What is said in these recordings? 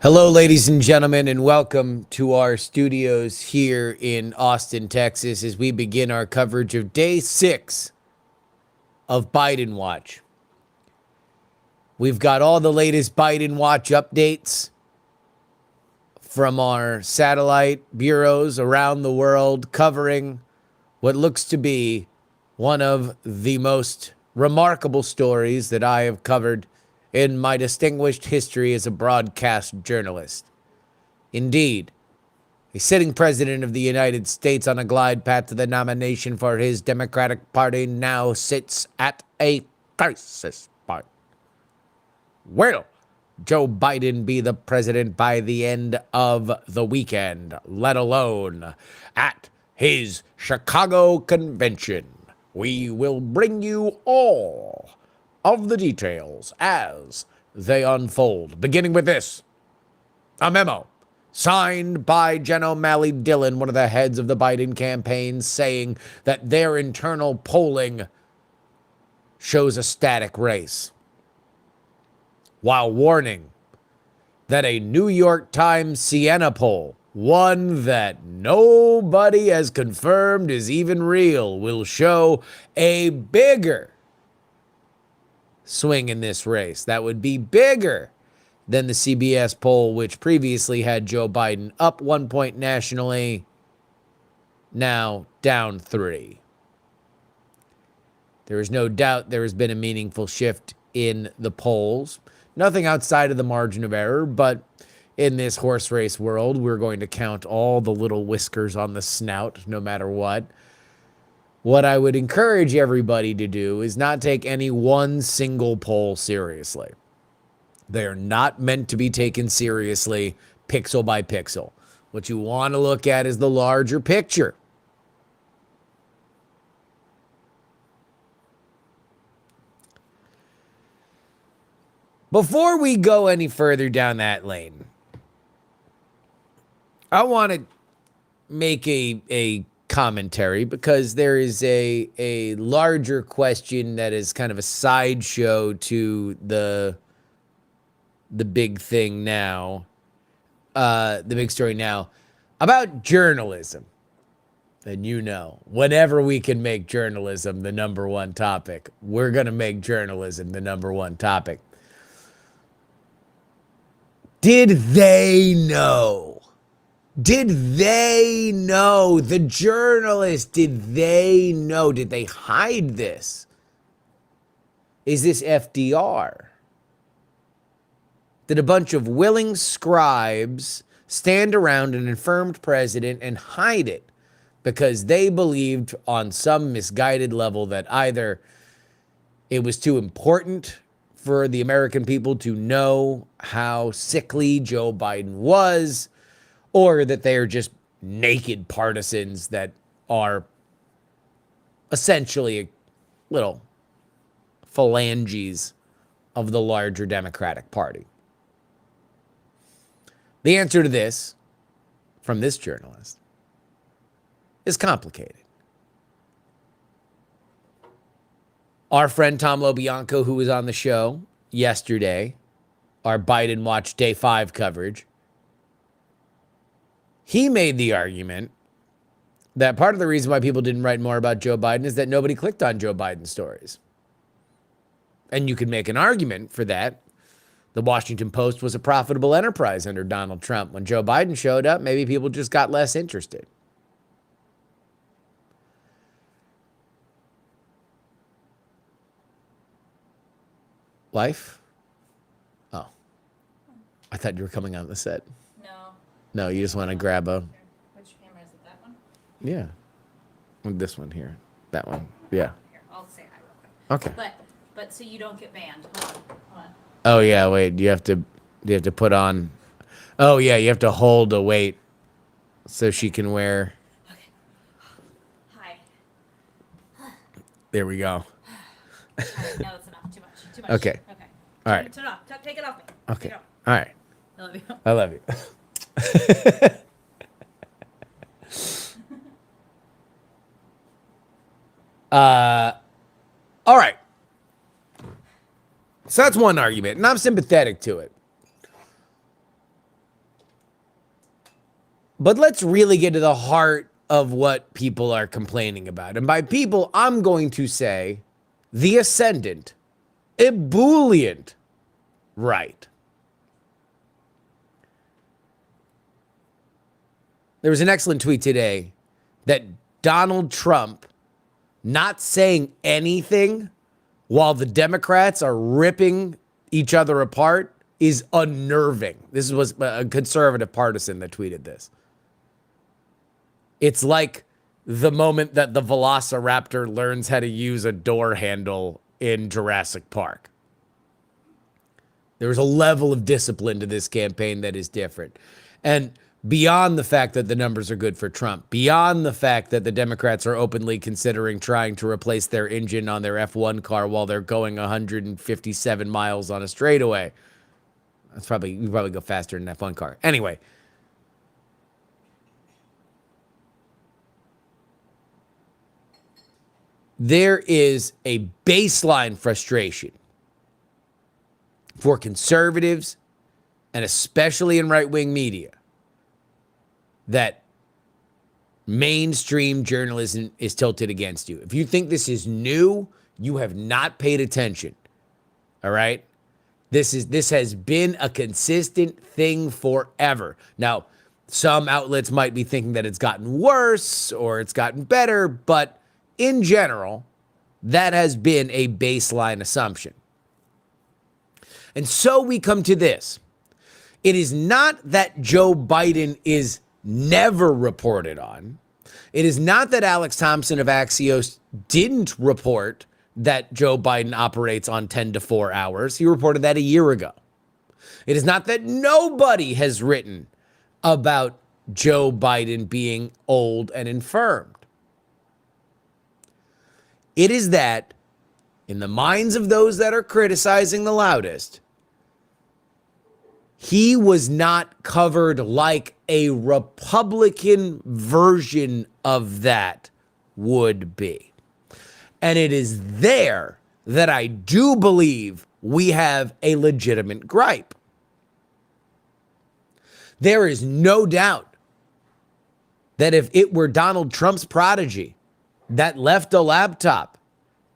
Hello, ladies and gentlemen, and welcome to our studios here in Austin, Texas, as we begin our coverage of day 6 of Bidenwatch. We've got all the latest Bidenwatch updates from our satellite bureaus around the world, covering what looks to be one of the most remarkable stories that I have covered in my distinguished history as a broadcast journalist. Indeed, a sitting president of the United States on a glide path to the nomination for his Democratic Party now sits at a crisis point. Will Joe Biden be the president by the end of the weekend, let alone at his Chicago convention? We will bring you all of the details as they unfold, beginning with this. A memo signed by Jen O'Malley Dillon, one of the heads of the Biden campaign, saying that their internal polling shows a static race, while warning that a New York Times Siena poll, one that nobody has confirmed is even real, will show a bigger swing in this race. That would be bigger than the CBS poll, which previously had Joe Biden up 1 point nationally, now down 3. There is no doubt there has been a meaningful shift in the polls. Nothing outside of the margin of error, but in this horse race world, we're going to count all the little whiskers on the snout, no matter what. What I would encourage everybody to do is not take any one single poll seriously. They are not meant to be taken seriously pixel by pixel. What you want to look at is the larger picture. Before we go any further down that lane, I want to make a commentary because there is a larger question that is kind of a sideshow to the big thing now, the big story now, about journalism. And whenever we can make journalism the number one topic, we're going to make journalism the number one topic. Did they know? Did they know? The journalists, did they know? Did they hide this? Is this FDR? Did a bunch of willing scribes stand around an infirmed president and hide it because they believed on some misguided level that either it was too important for the American people to know how sickly Joe Biden was, or that they are just naked partisans that are essentially little phalanges of the larger Democratic Party? The answer to this, from this journalist, is complicated. Our friend Tom LoBianco, who was on the show yesterday, our Bidenwatch Day 5 coverage, he made the argument that part of the reason why people didn't write more about Joe Biden is that nobody clicked on Joe Biden stories. And you could make an argument for that. The Washington Post was a profitable enterprise under Donald Trump. When Joe Biden showed up, maybe people just got less interested. Wife? Oh. I thought you were coming on the set. No. No, you just want to grab a... Which camera is it? That one? Yeah. This one here. That one. Yeah. Here, I'll say hi real quick. Okay. But so you don't get banned. Hold on. Oh, yeah, wait. You have to put on... Oh, yeah, you have to hold a weight so she can wear... Okay. Hi. There we go. All right, no, that's enough. Too much. Too much. Okay. Okay. All right. Turn it off. Take it off me. Okay. Take it off. All right. I love you. I love you. All right. So that's one argument, and I'm sympathetic to it. But let's really get to the heart of what people are complaining about. And by people, I'm going to say the ascendant, ebullient right. There was an excellent tweet today that Donald Trump not saying anything while the Democrats are ripping each other apart is unnerving. This was a conservative partisan that tweeted this. It's like the moment that the velociraptor learns how to use a door handle in Jurassic Park. There's a level of discipline to this campaign that is different. And beyond the fact that the numbers are good for Trump, beyond the fact that the Democrats are openly considering trying to replace their engine on their F1 car while they're going 157 miles on a straightaway. You probably go faster than an F1 car. Anyway, there is a baseline frustration for conservatives, and especially in right-wing media, that mainstream journalism is tilted against you. If you think this is new, you have not paid attention. All right? This has been a consistent thing forever. Now, some outlets might be thinking that it's gotten worse or it's gotten better, but in general, that has been a baseline assumption. And so we come to this. It is not that Joe Biden is never reported on. It is not that Alex Thompson of Axios didn't report that Joe Biden operates on 10 to 4 hours. He reported that a year ago. It is not that nobody has written about Joe Biden being old and infirmed. It is that, in the minds of those that are criticizing the loudest, he was not covered like a Republican version of that would be. And it is there that I do believe we have a legitimate gripe. There is no doubt that if it were Donald Trump's prodigy that left a laptop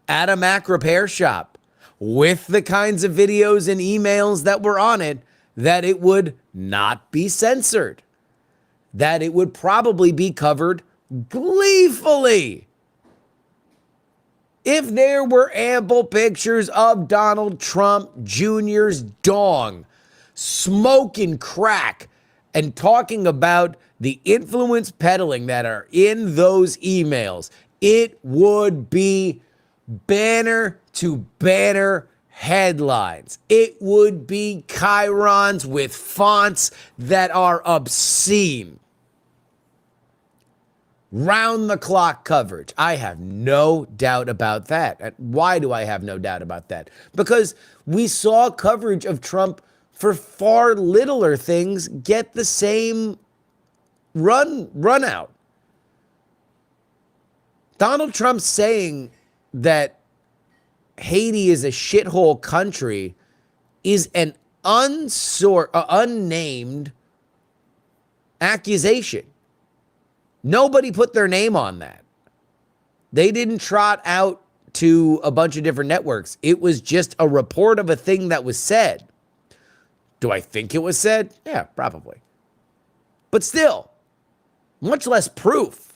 at a Mac repair shop with the kinds of videos and emails that were on it, that it would not be censored, that it would probably be covered gleefully. If there were ample pictures of Donald Trump Jr.'s dong, smoking crack, and talking about the influence peddling that are in those emails, it would be banner to banner headlines. It would be chyrons with fonts that are obscene. Round the clock coverage. I have no doubt about that. Why do I have no doubt about that? Because we saw coverage of Trump for far littler things get the same run out. Donald Trump saying that Haiti is a shithole country is an unnamed accusation. Nobody put their name on that. They didn't trot out to a bunch of different networks. It was just a report of a thing that was said. Do I think it was said? Yeah, probably. But still, much less proof.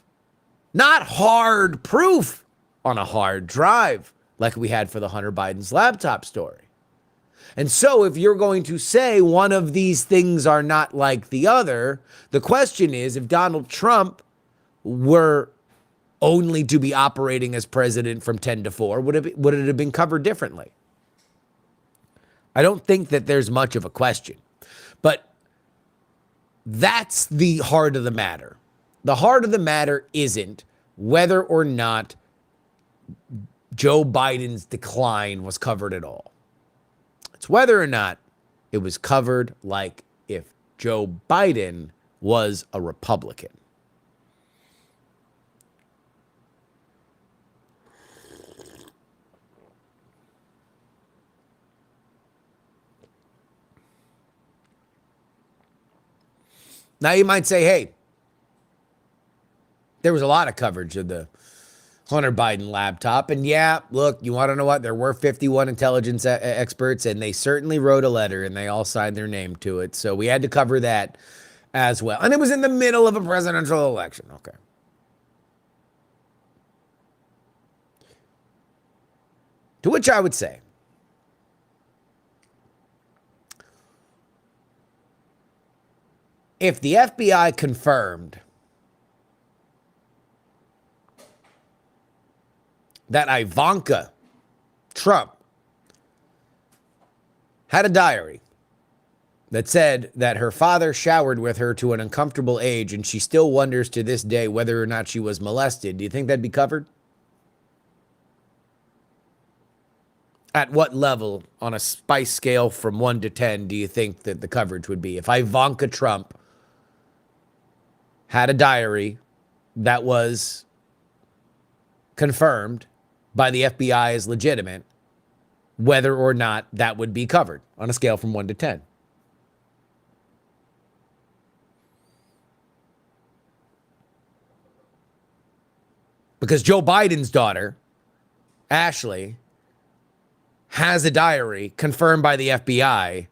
Not hard proof on a hard drive like we had for the Hunter Biden's laptop story. And so if you're going to say one of these things are not like the other, the question is, if Donald Trump were only to be operating as president from 10 to 4, would it have been covered differently? I don't think that there's much of a question. But that's the heart of the matter. The heart of the matter isn't whether or not Joe Biden's decline was covered at all. It's whether or not it was covered like if Joe Biden was a Republican. Now you might say, hey, there was a lot of coverage of the Hunter Biden laptop. And yeah, look, you want to know what? There were 51 intelligence experts, and they certainly wrote a letter, and they all signed their name to it. So we had to cover that as well. And it was in the middle of a presidential election. Okay. To which I would say, if the FBI confirmed that Ivanka Trump had a diary that said that her father showered with her to an uncomfortable age and she still wonders to this day whether or not she was molested, do you think that'd be covered? At what level on a spice scale from 1 to 10 do you think that the coverage would be? If Ivanka Trump had a diary that was confirmed by the FBI as legitimate, whether or not that would be covered on a scale from 1 to 10. Because Joe Biden's daughter, Ashley, has a diary confirmed by the FBI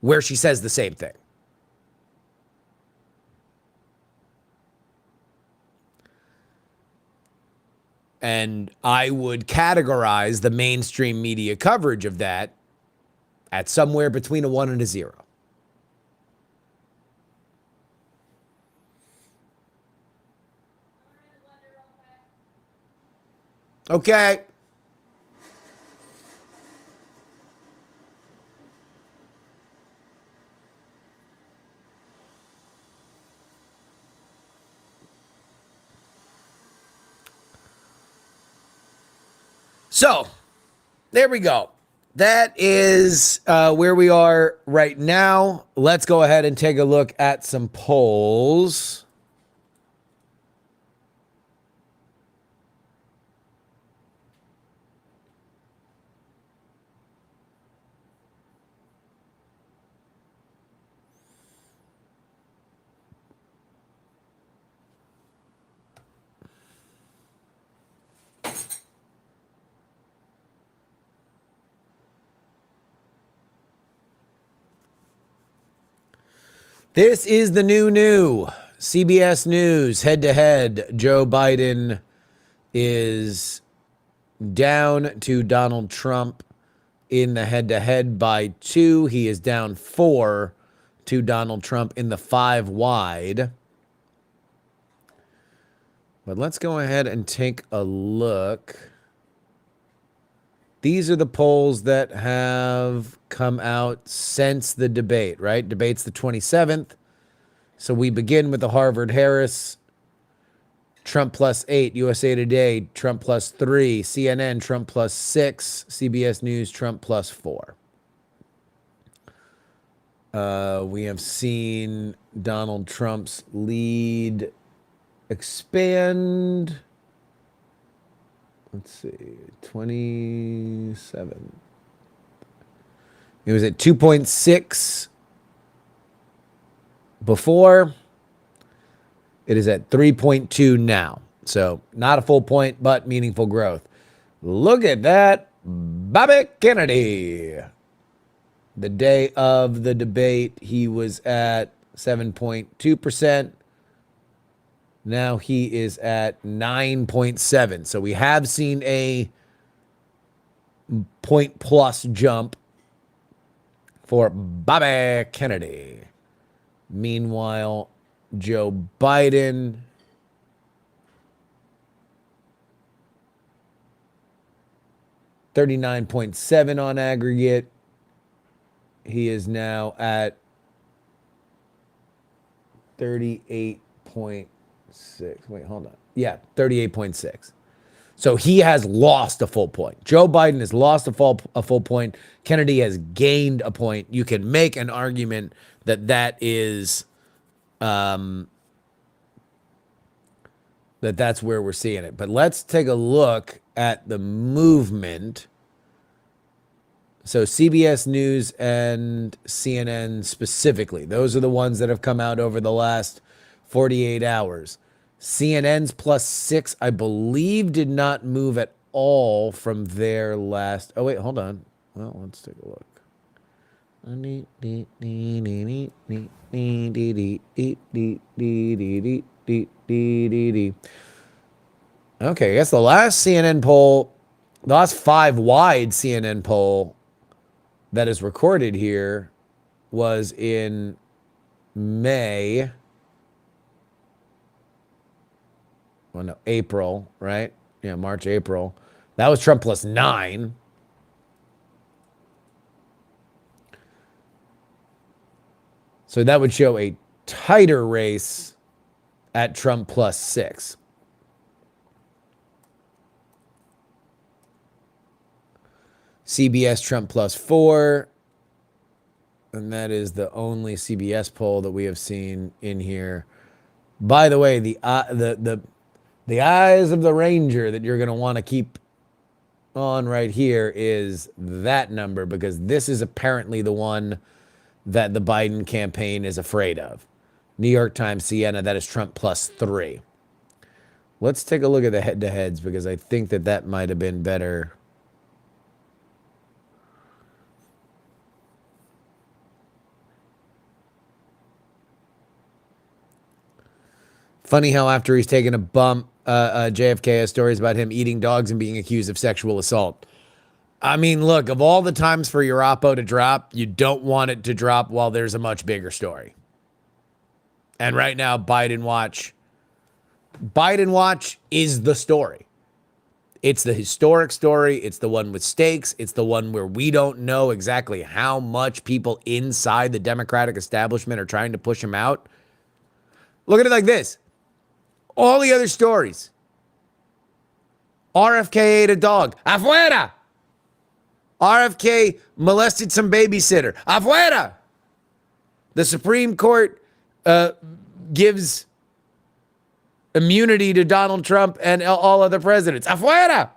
where she says the same thing. And I would categorize the mainstream media coverage of that at somewhere between a 1 and a 0. Okay. So, there we go. That is where we are right now. Let's go ahead and take a look at some polls. This is the new CBS News head-to-head. Joe Biden is down to Donald Trump in the head-to-head by 2. He is down 4 to Donald Trump in the 5 wide. But let's go ahead and take a look. These are the polls that have come out since the debate, right? Debate's the 27th. So we begin with the Harvard-Harris, Trump +8, USA Today, Trump +3, CNN, Trump +6, CBS News, Trump +4. We have seen Donald Trump's lead expand. Let's see, 27. It was at 2.6 before. It is at 3.2 now. So not a full point, but meaningful growth. Look at that. Bobby Kennedy. The day of the debate, he was at 7.2%. Now he is at 9.7. So we have seen a point plus jump for Bobby Kennedy. Meanwhile, Joe Biden $39.7 on aggregate. He is now at 38.6. Wait, hold on. Yeah, 38.6. So he has lost a full point. Joe Biden has lost a full point. Kennedy has gained a point. You can make an argument that is that's where we're seeing it. But let's take a look at the movement. So CBS News and CNN specifically, those are the ones that have come out over the last 48 hours. CNN's +6, I believe, did not move at all from their last. Oh, wait, hold on. Well, let's take a look. Okay, I guess the last CNN poll, the last 5 wide CNN poll that is recorded here was in May. Well, no, April, right? Yeah, March, April. That was Trump +9. So that would show a tighter race at Trump +6. CBS Trump +4. And that is the only CBS poll that we have seen in here. By the way, the eyes of the Ranger that you're going to want to keep on right here is that number, because this is apparently the one that the Biden campaign is afraid of. New York Times Siena, that is Trump +3. Let's take a look at the head-to-heads, because I think that might have been better. Funny how after he's taken a bump, JFK has stories about him eating dogs and being accused of sexual assault. I mean, look, of all the times for your oppo to drop, you don't want it to drop while there's a much bigger story. And right now, Bidenwatch is the story. It's the historic story. It's the one with stakes. It's the one where we don't know exactly how much people inside the Democratic establishment are trying to push him out. Look at it like this. All the other stories. RFK ate a dog. Afuera! RFK molested some babysitter. Afuera! The Supreme Court gives immunity to Donald Trump and all other presidents. Afuera!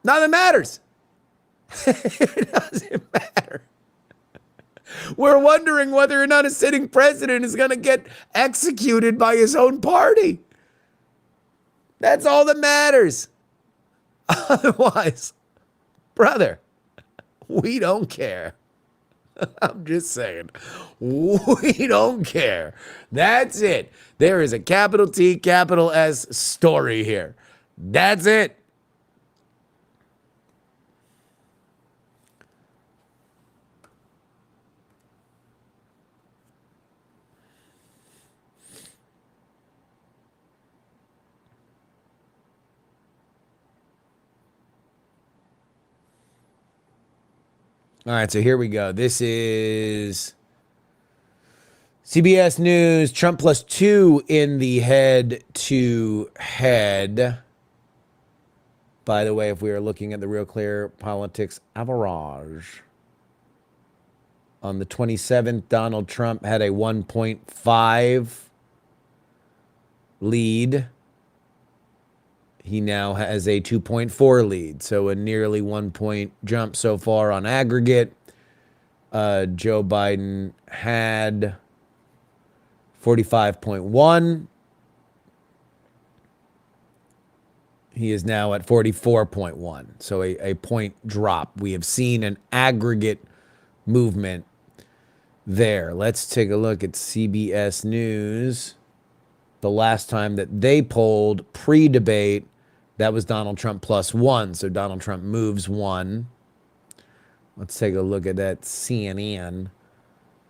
Nothing matters. It doesn't matter. We're wondering whether or not a sitting president is going to get executed by his own party. That's all that matters. Otherwise, brother, we don't care. I'm just saying. We don't care. That's it. There is a capital T, capital S story here. That's it. All right, so here we go. This is CBS News, Trump +2 in the head-to-head. By the way, if we are looking at the Real Clear Politics average, on the 27th, Donald Trump had a 1.5 lead. He now has a 2.4 lead, so a nearly 1 point jump so far on aggregate. Joe Biden had 45.1. He is now at 44.1, so a point drop. We have seen an aggregate movement there. Let's take a look at CBS News. The last time that they polled pre-debate, that was Donald Trump +1. So Donald Trump moves 1. Let's take a look at that CNN.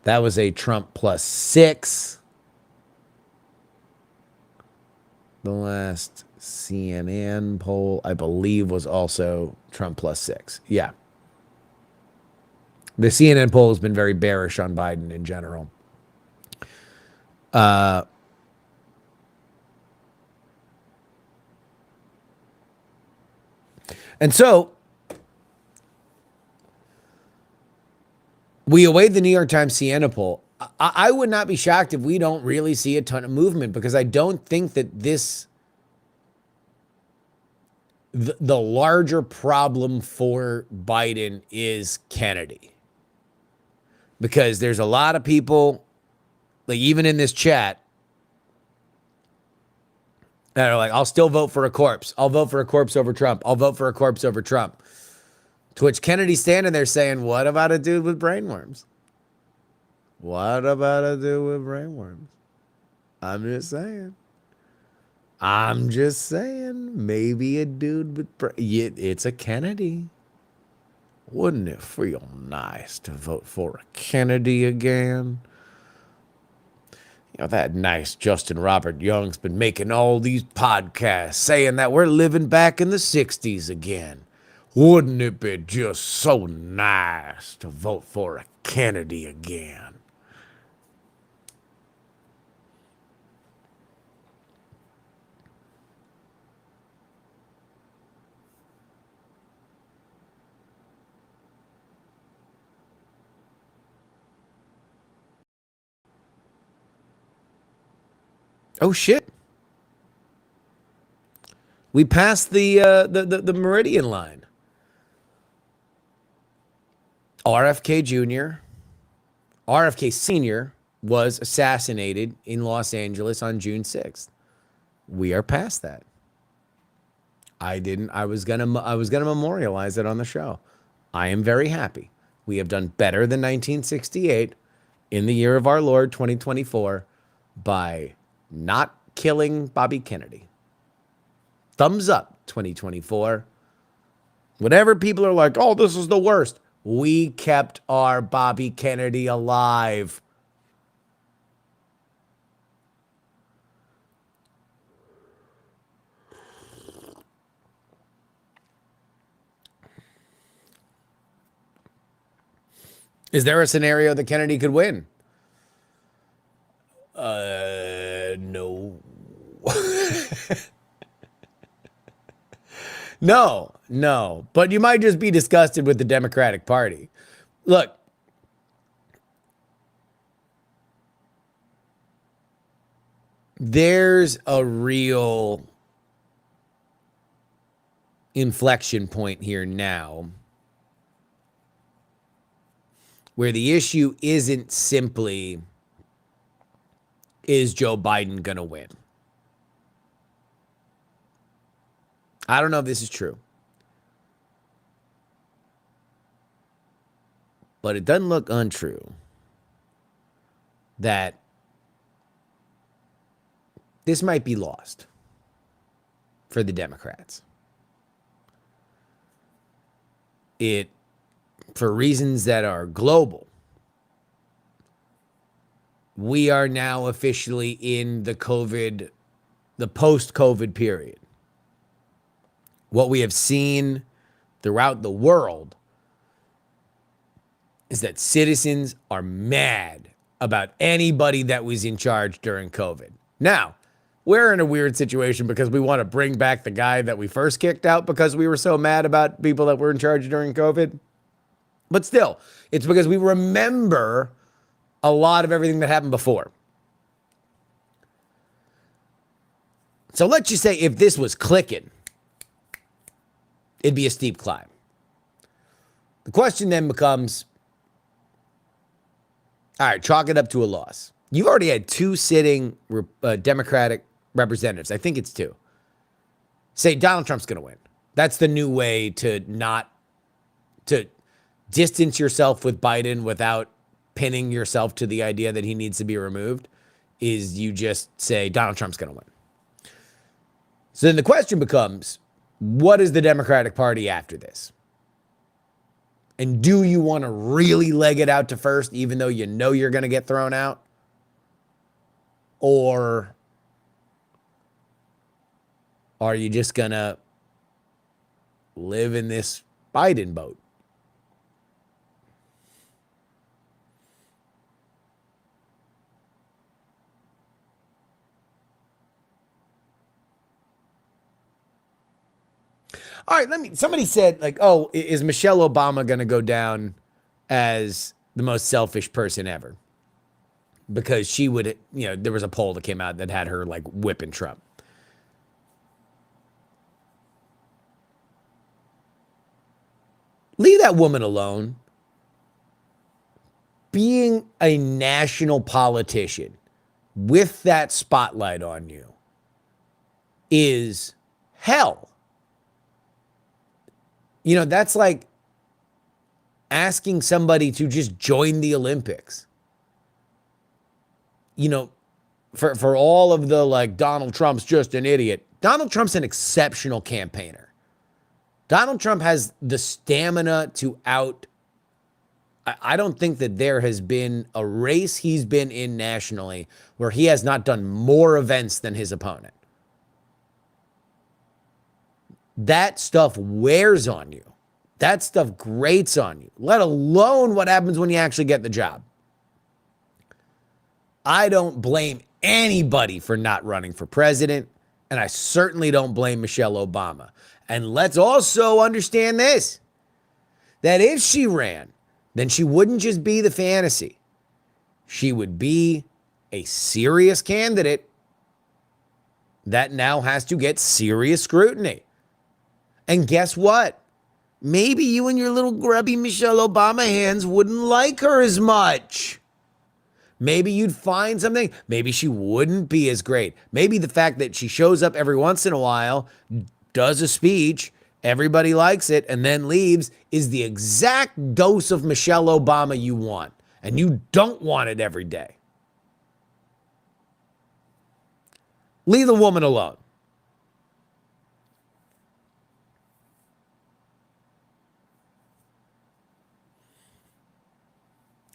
That was a Trump +6. The last CNN poll, I believe, was also Trump +6. Yeah. The CNN poll has been very bearish on Biden in general. And so we await the New York Times Siena poll. I would not be shocked if we don't really see a ton of movement, because I don't think that the larger problem for Biden is Kennedy. Because there's a lot of people, like even in this chat, They're like, I'll still vote for a corpse. I'll vote for a corpse over Trump. I'll vote for a corpse over Trump. To which Kennedy's standing there saying, what about a dude with brainworms? What about a dude with brainworms? I'm just saying. Maybe a dude with it's a Kennedy. Wouldn't it feel nice to vote for a Kennedy again? You know, that nice Justin Robert Young's been making all these podcasts saying that we're living back in the 60s again. Wouldn't it be just so nice to vote for a Kennedy again? Oh shit. We passed the meridian line. RFK Jr., RFK Sr. was assassinated in Los Angeles on June 6th. We are past that. I was gonna memorialize it on the show. I am very happy. We have done better than 1968 in the year of our Lord 2024 by not killing Bobby Kennedy. Thumbs up, 2024. Whatever people are like, oh, this is the worst. We kept our Bobby Kennedy alive. Is there a scenario that Kennedy could win? No. No. But you might just be disgusted with the Democratic Party. Look, there's a real inflection point here now where the issue isn't simply, is Joe Biden going to win? I don't know if this is true, but it doesn't look untrue that this might be lost for the Democrats. For reasons that are global, we are now officially in the post-COVID period. What we have seen throughout the world is that citizens are mad about anybody that was in charge during COVID. Now, we're in a weird situation because we want to bring back the guy that we first kicked out because we were so mad about people that were in charge during COVID. But still, it's because we remember a lot of everything that happened before. So let's just say if this was clicking, it'd be a steep climb. The question then becomes, all right, chalk it up to a loss. You've already had two sitting Democratic representatives. I think it's two. Say Donald Trump's going to win. That's the new way to distance yourself with Biden without pinning yourself to the idea that he needs to be removed, is you just say Donald Trump's going to win. So then the question becomes, what is the Democratic Party after this? And do you want to really leg it out to first, even though you know you're going to get thrown out? Or are you just going to live in this Biden boat? All right, somebody said, like, oh, is Michelle Obama going to go down as the most selfish person ever? Because she would, there was a poll that came out that had her, like, whipping Trump. Leave that woman alone. Being a national politician with that spotlight on you is hell. You know, that's like asking somebody to just join the Olympics. You know, for all of the like, Donald Trump's just an idiot. Donald Trump's an exceptional campaigner. Donald Trump has the stamina to out. I don't think that there has been a race he's been in nationally where he has not done more events than his opponent. That stuff wears on you. That stuff grates on you, let alone what happens when you actually get the job. I don't blame anybody for not running for president, and I certainly don't blame Michelle Obama. And let's also understand this, that if she ran, then she wouldn't just be the fantasy. She would be a serious candidate that now has to get serious scrutiny. And guess what? Maybe you and your little grubby Michelle Obama hands wouldn't like her as much. Maybe you'd find something. Maybe she wouldn't be as great. Maybe the fact that she shows up every once in a while, does a speech, everybody likes it, and then leaves is the exact dose of Michelle Obama you want. And you don't want it every day. Leave the woman alone.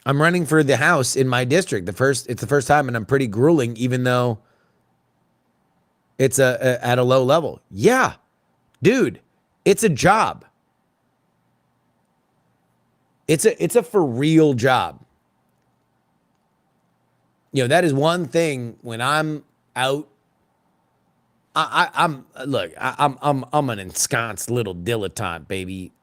I'm running for the House in my district. It's the first time, and I'm pretty grueling, even though it's at a low level. Yeah, dude, it's a job. It's a for real job. You know, that is one thing when I'm out. I'm an ensconced little dilettante, baby.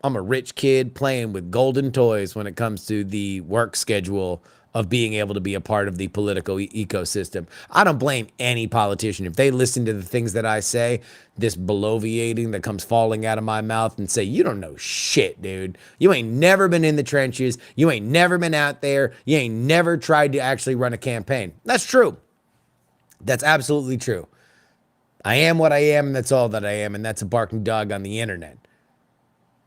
I'm a rich kid playing with golden toys when it comes to the work schedule of being able to be a part of the political ecosystem. I don't blame any politician. If they listen to the things that I say, this bloviating that comes falling out of my mouth and say, you don't know shit, dude. You ain't never been in the trenches. You ain't never been out there. You ain't never tried to actually run a campaign. That's true. That's absolutely true. I am what I am, and that's all that I am, and that's a barking dog on the internet.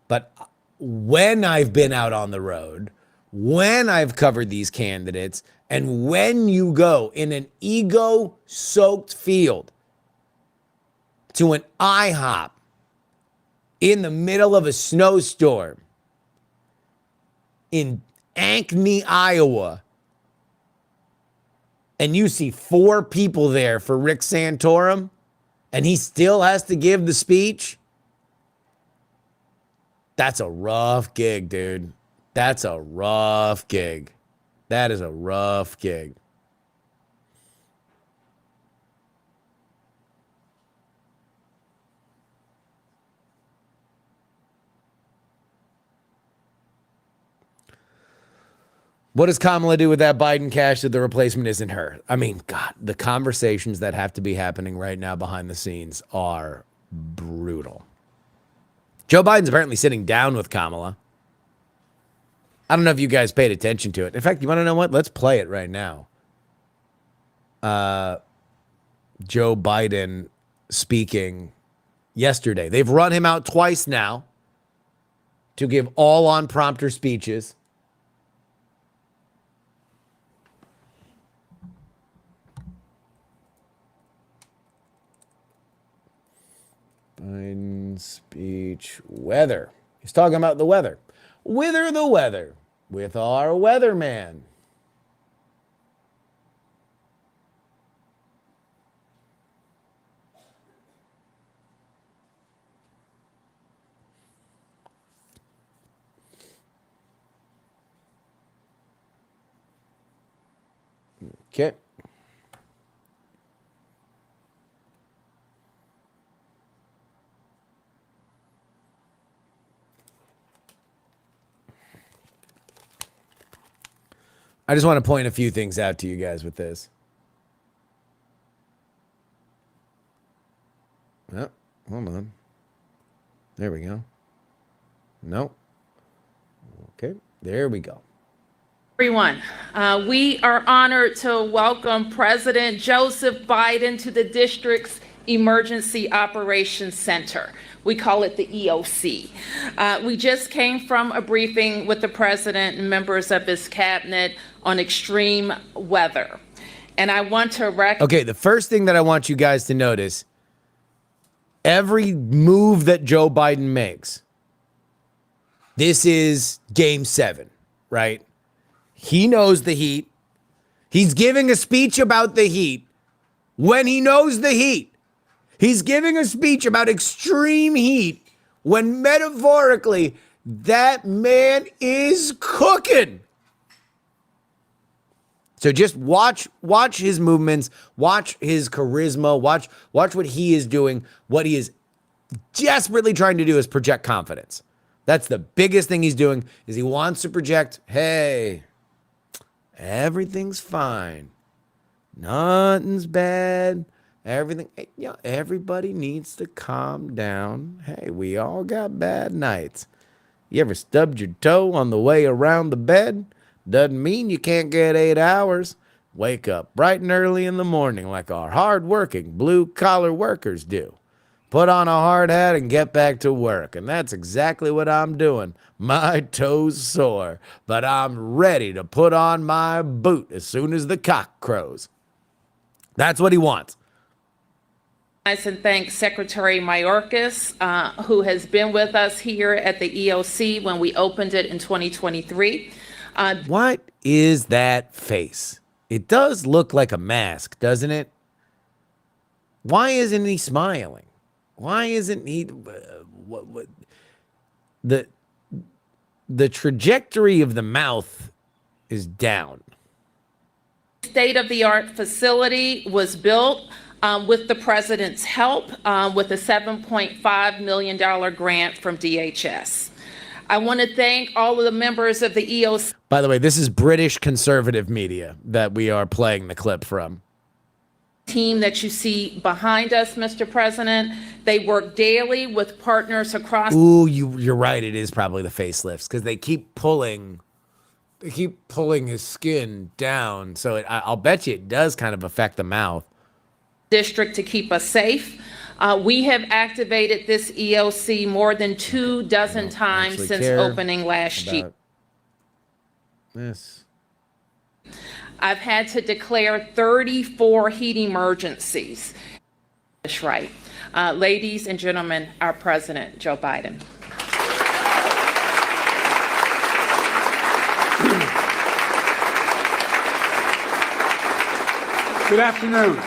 But when I've been out on the road, when I've covered these candidates, and when you go in an ego-soaked field to an IHOP in the middle of a snowstorm in Ankeny, Iowa, and you see 4 people there for Rick Santorum, and he still has to give the speech, that's a rough gig, dude. That's a rough gig. That is a rough gig. What does Kamala do with that Biden cash if the replacement isn't her? I mean, God, the conversations that have to be happening right now behind the scenes are brutal. Joe Biden's apparently sitting down with Kamala. I don't know if you guys paid attention to it. In fact, you want to know what? Let's play it right now. Joe Biden speaking yesterday. They've run him out twice now to give all on prompter speeches. Biden speech weather. He's talking about the weather. Wither the weather with our weatherman. Okay. I just want to point a few things out to you guys with this. Oh, hold on. There we go. Nope. Okay, there we go. Everyone, we are honored to welcome President Joseph Biden to the district's Emergency Operations Center. We call it the EOC. We just came from a briefing with the president and members of his cabinet on extreme weather. And I want to Okay, the first thing that I want you guys to notice, every move that Joe Biden makes, this is game 7, right? He knows the heat. He's giving a speech about the heat when he knows the heat. He's giving a speech about extreme heat when metaphorically that man is cooking. So just watch his movements, watch his charisma, watch what he is doing. What he is desperately trying to do is project confidence. That's the biggest thing he's doing, is he wants to project, hey, everything's fine. Nothing's bad. Everybody needs to calm down. Hey, we all got bad nights. You ever stubbed your toe on the way around the bed? Doesn't mean you can't get 8 hours. Wake up bright and early in the morning like our hard-working blue-collar workers do. Put on a hard hat and get back to work. And that's exactly what I'm doing. My toes sore, but I'm ready to put on my boot as soon as the cock crows. That's what he wants. and thank Secretary Mayorkas, who has been with us here at the EOC when we opened it in 2023. What is that face? It does look like a mask, doesn't it? Why isn't he smiling? Why isn't he? The trajectory of the mouth is down. State-of-the-art facility was built with the president's help with a $7.5 million grant from DHS. I want to thank all of the members of the EOC. By the way, this is British conservative media that we are playing the clip from. Team that you see behind us, Mr. President. They work daily with partners across. Ooh, you're right. It is probably the facelifts because they keep pulling his skin down. So I'll bet you it does kind of affect the mouth. District to keep us safe. We have activated this EOC more than 24 times since opening last year. Yes. I've had to declare 34 heat emergencies. That's right. Ladies and gentlemen, our President, Joe Biden. Good afternoon.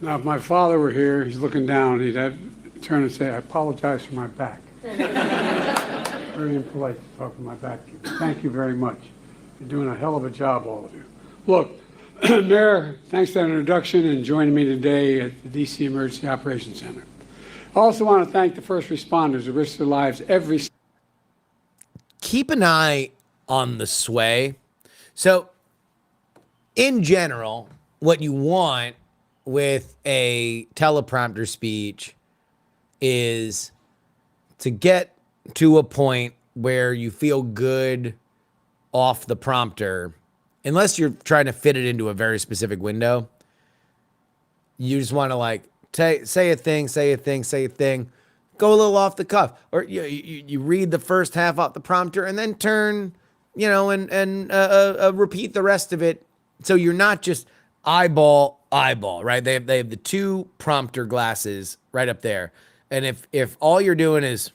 Now, if my father were here, he's looking down, he'd have to turn and say, I apologize for my back. Very impolite to talk to my back. Thank you very much. You're doing a hell of a job, all of you. Look, Mayor, thanks for that introduction and joining me today at the DC Emergency Operations Center. I also want to thank the first responders who risk their lives every. Keep an eye on the sway. So, in general, what you want with a teleprompter speech is to get to a point where you feel good off the prompter, unless you're trying to fit it into a very specific window. You just want to like say a thing, go a little off the cuff, or you read the first half off the prompter and then turn, and repeat the rest of it. So you're not just eyeball, right? They have the two prompter glasses right up there. And if all you're doing is,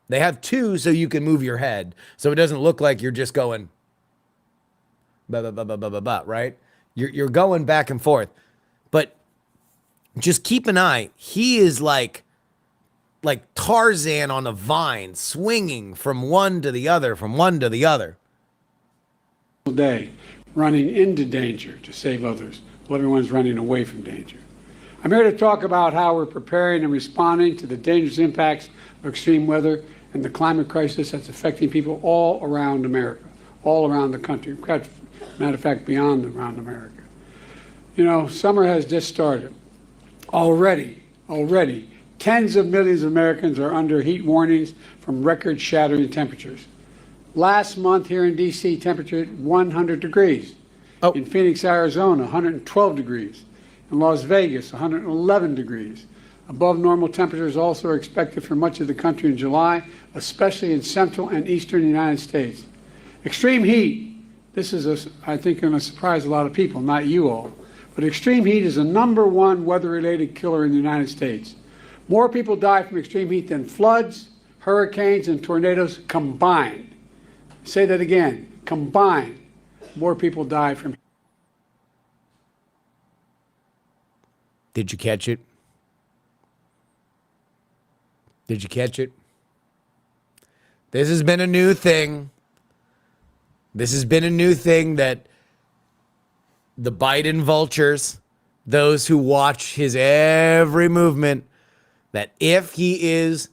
they have two so you can move your head. So it doesn't look like you're just going, right? You're going back and forth. But just keep an eye. He is like Tarzan on a vine, swinging from one to the other, Day, running into danger to save others while everyone's running away from danger. I'm here to talk about how we're preparing and responding to the dangerous impacts of extreme weather and the climate crisis that's affecting people all around America, all around the country. Matter of fact, beyond around America. Summer has just started. Already, tens of millions of Americans are under heat warnings from record-shattering temperatures. Last month here in D.C., temperature at 100 degrees. Oh. In Phoenix, Arizona, 112 degrees. In Las Vegas, 111 degrees. Above normal temperatures also are expected for much of the country in July, especially in central and eastern United States. Extreme heat, this is, I think, going to surprise a lot of people, not you all, but extreme heat is the #1 weather-related killer in the United States. More people die from extreme heat than floods, hurricanes, and tornadoes combined. Say that again, combined. More people die from. Did you catch it? Did you catch it? This has been a new thing. This has been a new thing that the Biden vultures, those who watch his every movement, that if he is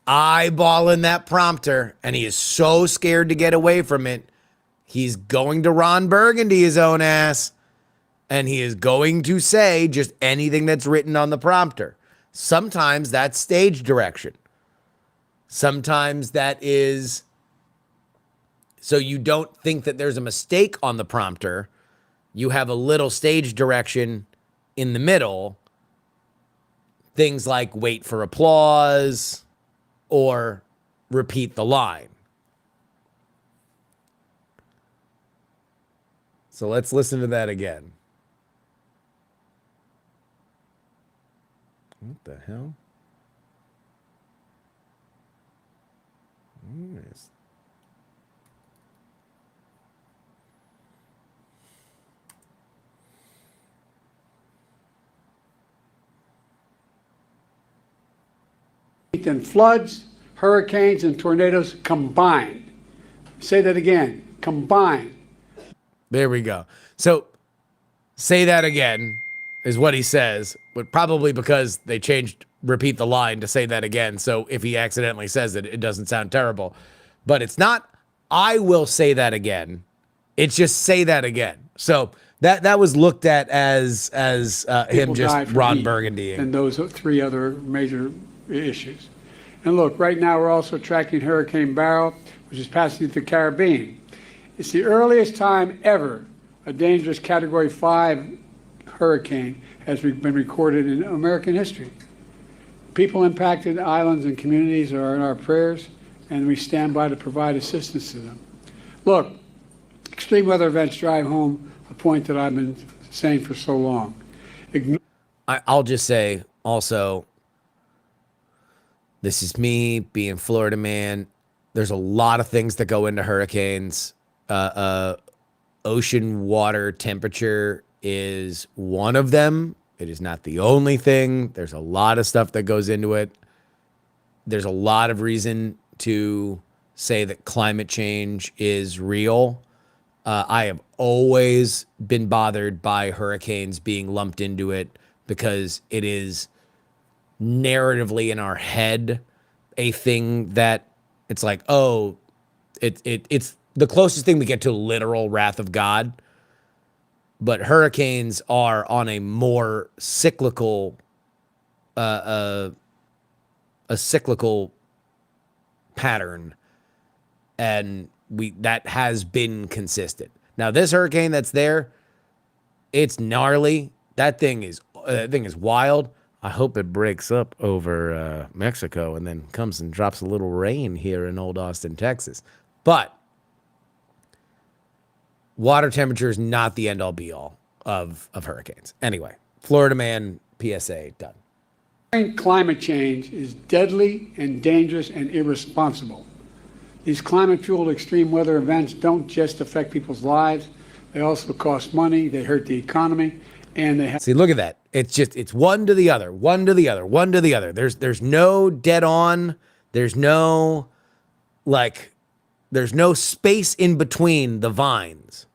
eyeballing that prompter and he is so scared to get away from it, he's going to Ron Burgundy his own ass, and he is going to say just anything that's written on the prompter. Sometimes that's stage direction. Sometimes that is so you don't think that there's a mistake on the prompter. You have a little stage direction in the middle. Things like wait for applause or repeat the line. So let's listen to that again. What the hell? Yes. Than floods, hurricanes, and tornadoes combined. Say that again, combined. There we go. So say that again is what he says, but probably because they changed repeat the line to say that again. So if he accidentally says it, it doesn't sound terrible. But it's not, I will say that again. It's just say that again. So that was looked at as him just Ron Burgundy. And those 3 other major issues. And look, right now we're also tracking Hurricane Beryl, which is passing through the Caribbean. It's the earliest time ever a dangerous Category 5 hurricane has been recorded in American history. People impacted islands and communities are in our prayers, and we stand by to provide assistance to them. Look, extreme weather events drive home a point that I've been saying for so long. I'll just say also, this is me being Florida man. There's a lot of things that go into hurricanes. Ocean water temperature is one of them. It is not the only thing. There's a lot of stuff that goes into it. There's a lot of reason to say that climate change is real. I have always been bothered by hurricanes being lumped into it because it is narratively in our head a thing that it's like, oh, it's the closest thing we get to literal wrath of God. But hurricanes are on a more cyclical, a cyclical pattern, and that has been consistent. Now, this hurricane that's there, it's gnarly. That thing is wild. I hope it breaks up over Mexico and then comes and drops a little rain here in old Austin, Texas. But water temperature is not the end-all be-all of hurricanes. Anyway, Florida man, PSA, done. Climate change is deadly and dangerous and irresponsible. These climate-fueled extreme weather events don't just affect people's lives. They also cost money, they hurt the economy, and they have... See, look at that. It's one to the other, one to the other, one to the other. There's no dead on. There's no space in between the vines.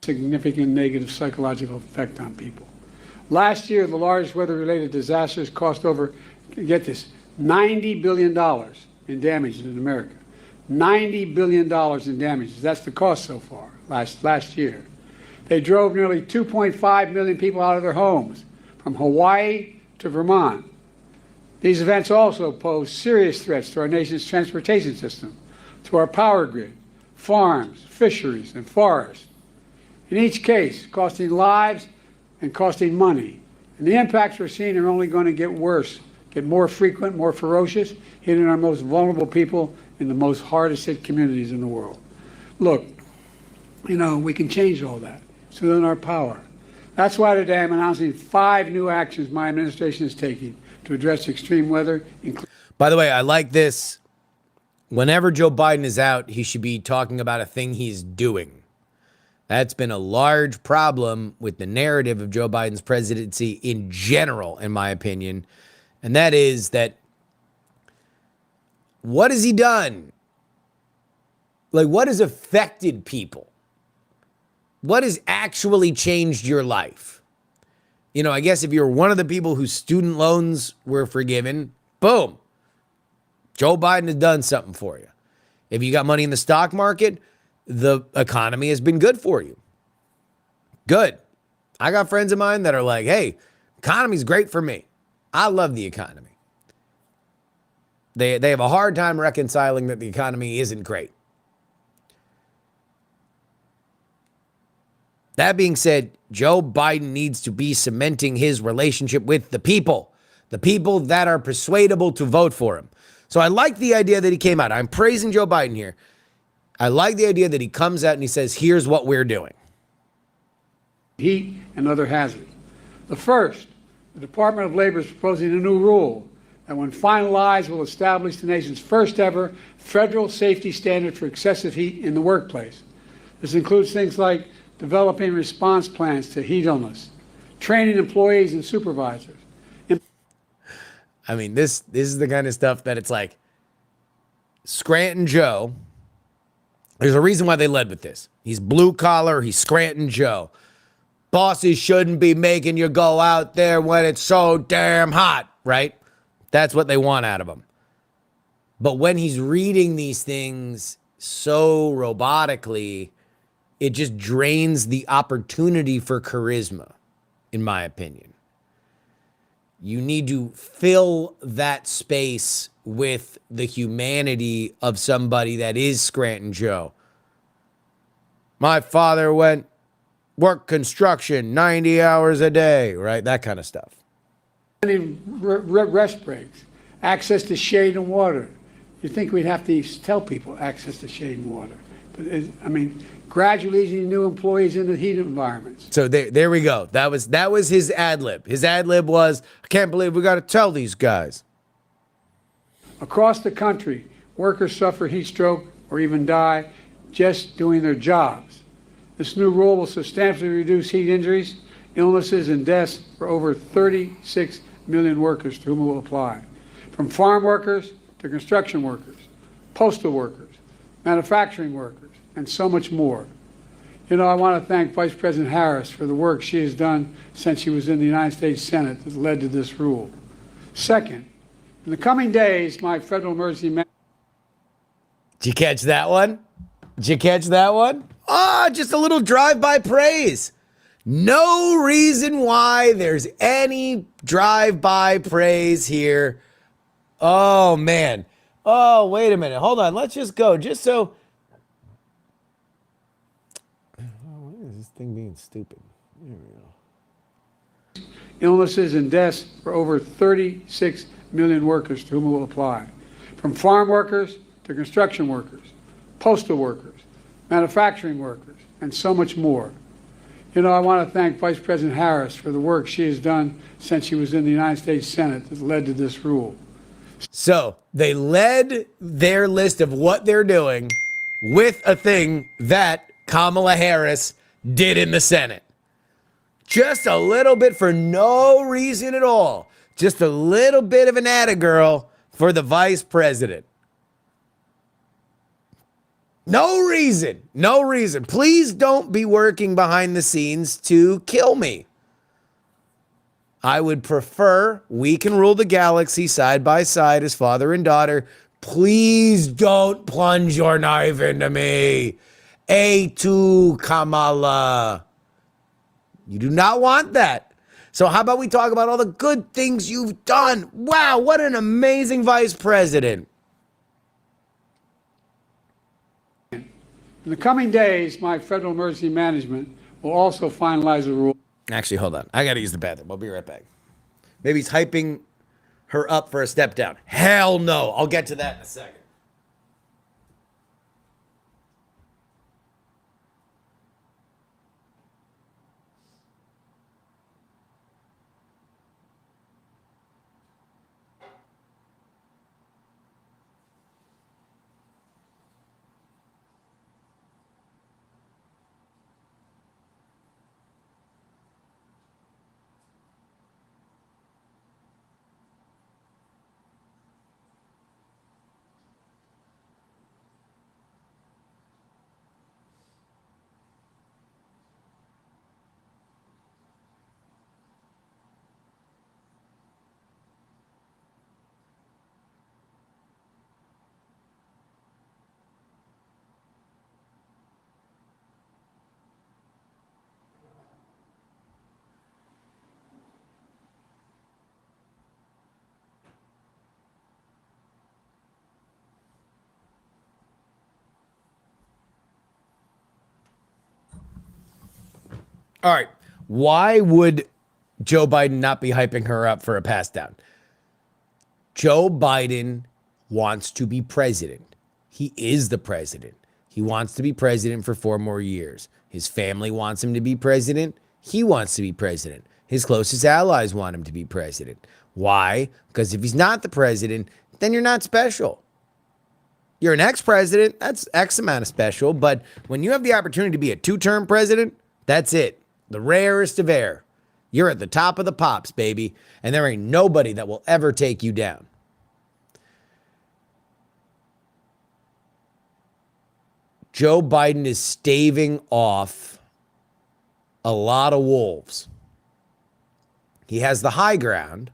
Significant negative psychological effect on people. Last year, the largest weather-related disasters cost over, get this, $90 billion in damages in America. $90 billion in damages. That's the cost so far, last year. They drove nearly 2.5 million people out of their homes, from Hawaii to Vermont. These events also pose serious threats to our nation's transportation system. to our power grid, farms, fisheries, and forests. In each case, costing lives and costing money. And the impacts we're seeing are only going to get worse, get more frequent, more ferocious, hitting our most vulnerable people in the most hardest hit communities in the world. Look, we can change all that. It's within our power. That's why today I'm announcing 5 new actions my administration is taking to address extreme weather. By the way, I like this. Whenever Joe Biden is out, he should be talking about a thing he's doing. That's been a large problem with the narrative of Joe Biden's presidency in general, in my opinion. And that is that, what has he done? Like, what has affected people? What has actually changed your life? I guess if you're one of the people whose student loans were forgiven, boom, Joe Biden has done something for you. If you got money in the stock market, the economy has been good for you. Good. I got friends of mine that are like, hey, economy's great for me. I love the economy. They have a hard time reconciling that the economy isn't great. That being said, Joe Biden needs to be cementing his relationship with the people that are persuadable to vote for him. So I like the idea that he came out. I'm praising Joe Biden here. I like the idea that he comes out and he says, here's what we're doing. Heat and other hazards. The first, the Department of Labor is proposing a new rule that, when finalized, will establish the nation's first ever federal safety standard for excessive heat in the workplace. This includes things like developing response plans to heat illness, training employees and supervisors. I mean, this is the kind of stuff that it's like, Scranton Joe, there's a reason why they led with this. He's blue collar, he's Scranton Joe. Bosses shouldn't be making you go out there when it's so damn hot, right? That's what they want out of him. But when he's reading these things so robotically, it just drains the opportunity for charisma, in my opinion. You need to fill that space with the humanity of somebody that is Scranton Joe. My father worked construction 90 hours a day, right? That kind of stuff. Rest breaks, access to shade and water. You'd think we'd have to tell people access to shade and water. But gradually easing new employees into heat environments. So there we go. That was his ad lib. His ad lib was, I can't believe we got to tell these guys. Across the country, workers suffer heat stroke or even die just doing their jobs. This new rule will substantially reduce heat injuries, illnesses, and deaths for over 36 million workers to whom it will apply. From farm workers to construction workers, postal workers, manufacturing workers, and so much more. I want to thank Vice President Harris for the work she has done since she was in the United States Senate that led to this rule. Second, in the coming days, my federal emergency... Did you catch that one? Just a little drive-by praise. No reason why there's any drive-by praise here. Oh, man. Oh, wait a minute. Hold on. Let's just go. Just so... Why is this thing being stupid? There we go. Illnesses and deaths for over 36 million workers to whom it will apply. From farm workers to construction workers, postal workers, manufacturing workers, and so much more. I want to thank Vice President Harris for the work she has done since she was in the United States Senate that led to this rule. So they led their list of what they're doing with a thing that Kamala Harris did in the Senate. Just a little bit for no reason at all. Just a little bit of an atta-girl for the vice president. No reason. Please don't be working behind the scenes to kill me. I would prefer we can rule the galaxy side by side as father and daughter. Please don't plunge your knife into me. A2 Kamala. You do not want that. So how about we talk about all the good things you've done? Wow, what an amazing vice president. In the coming days, my federal emergency management will also finalize a rule. Actually, hold on. I got to use the bathroom. I'll be right back. Maybe he's hyping her up for a step down. Hell no. I'll get to that in a second. All right. Why would Joe Biden not be hyping her up for a pass down? Joe Biden wants to be president. He is the president. He wants to be president for 4 more years. His family wants him to be president. He wants to be president. His closest allies want him to be president. Why? Because if he's not the president, then you're not special. You're an ex-president. That's X amount of special. But when you have the opportunity to be a 2-term president, that's it. The rarest of air. You're at the top of the pops, baby. And there ain't nobody that will ever take you down. Joe Biden is staving off a lot of wolves. He has the high ground.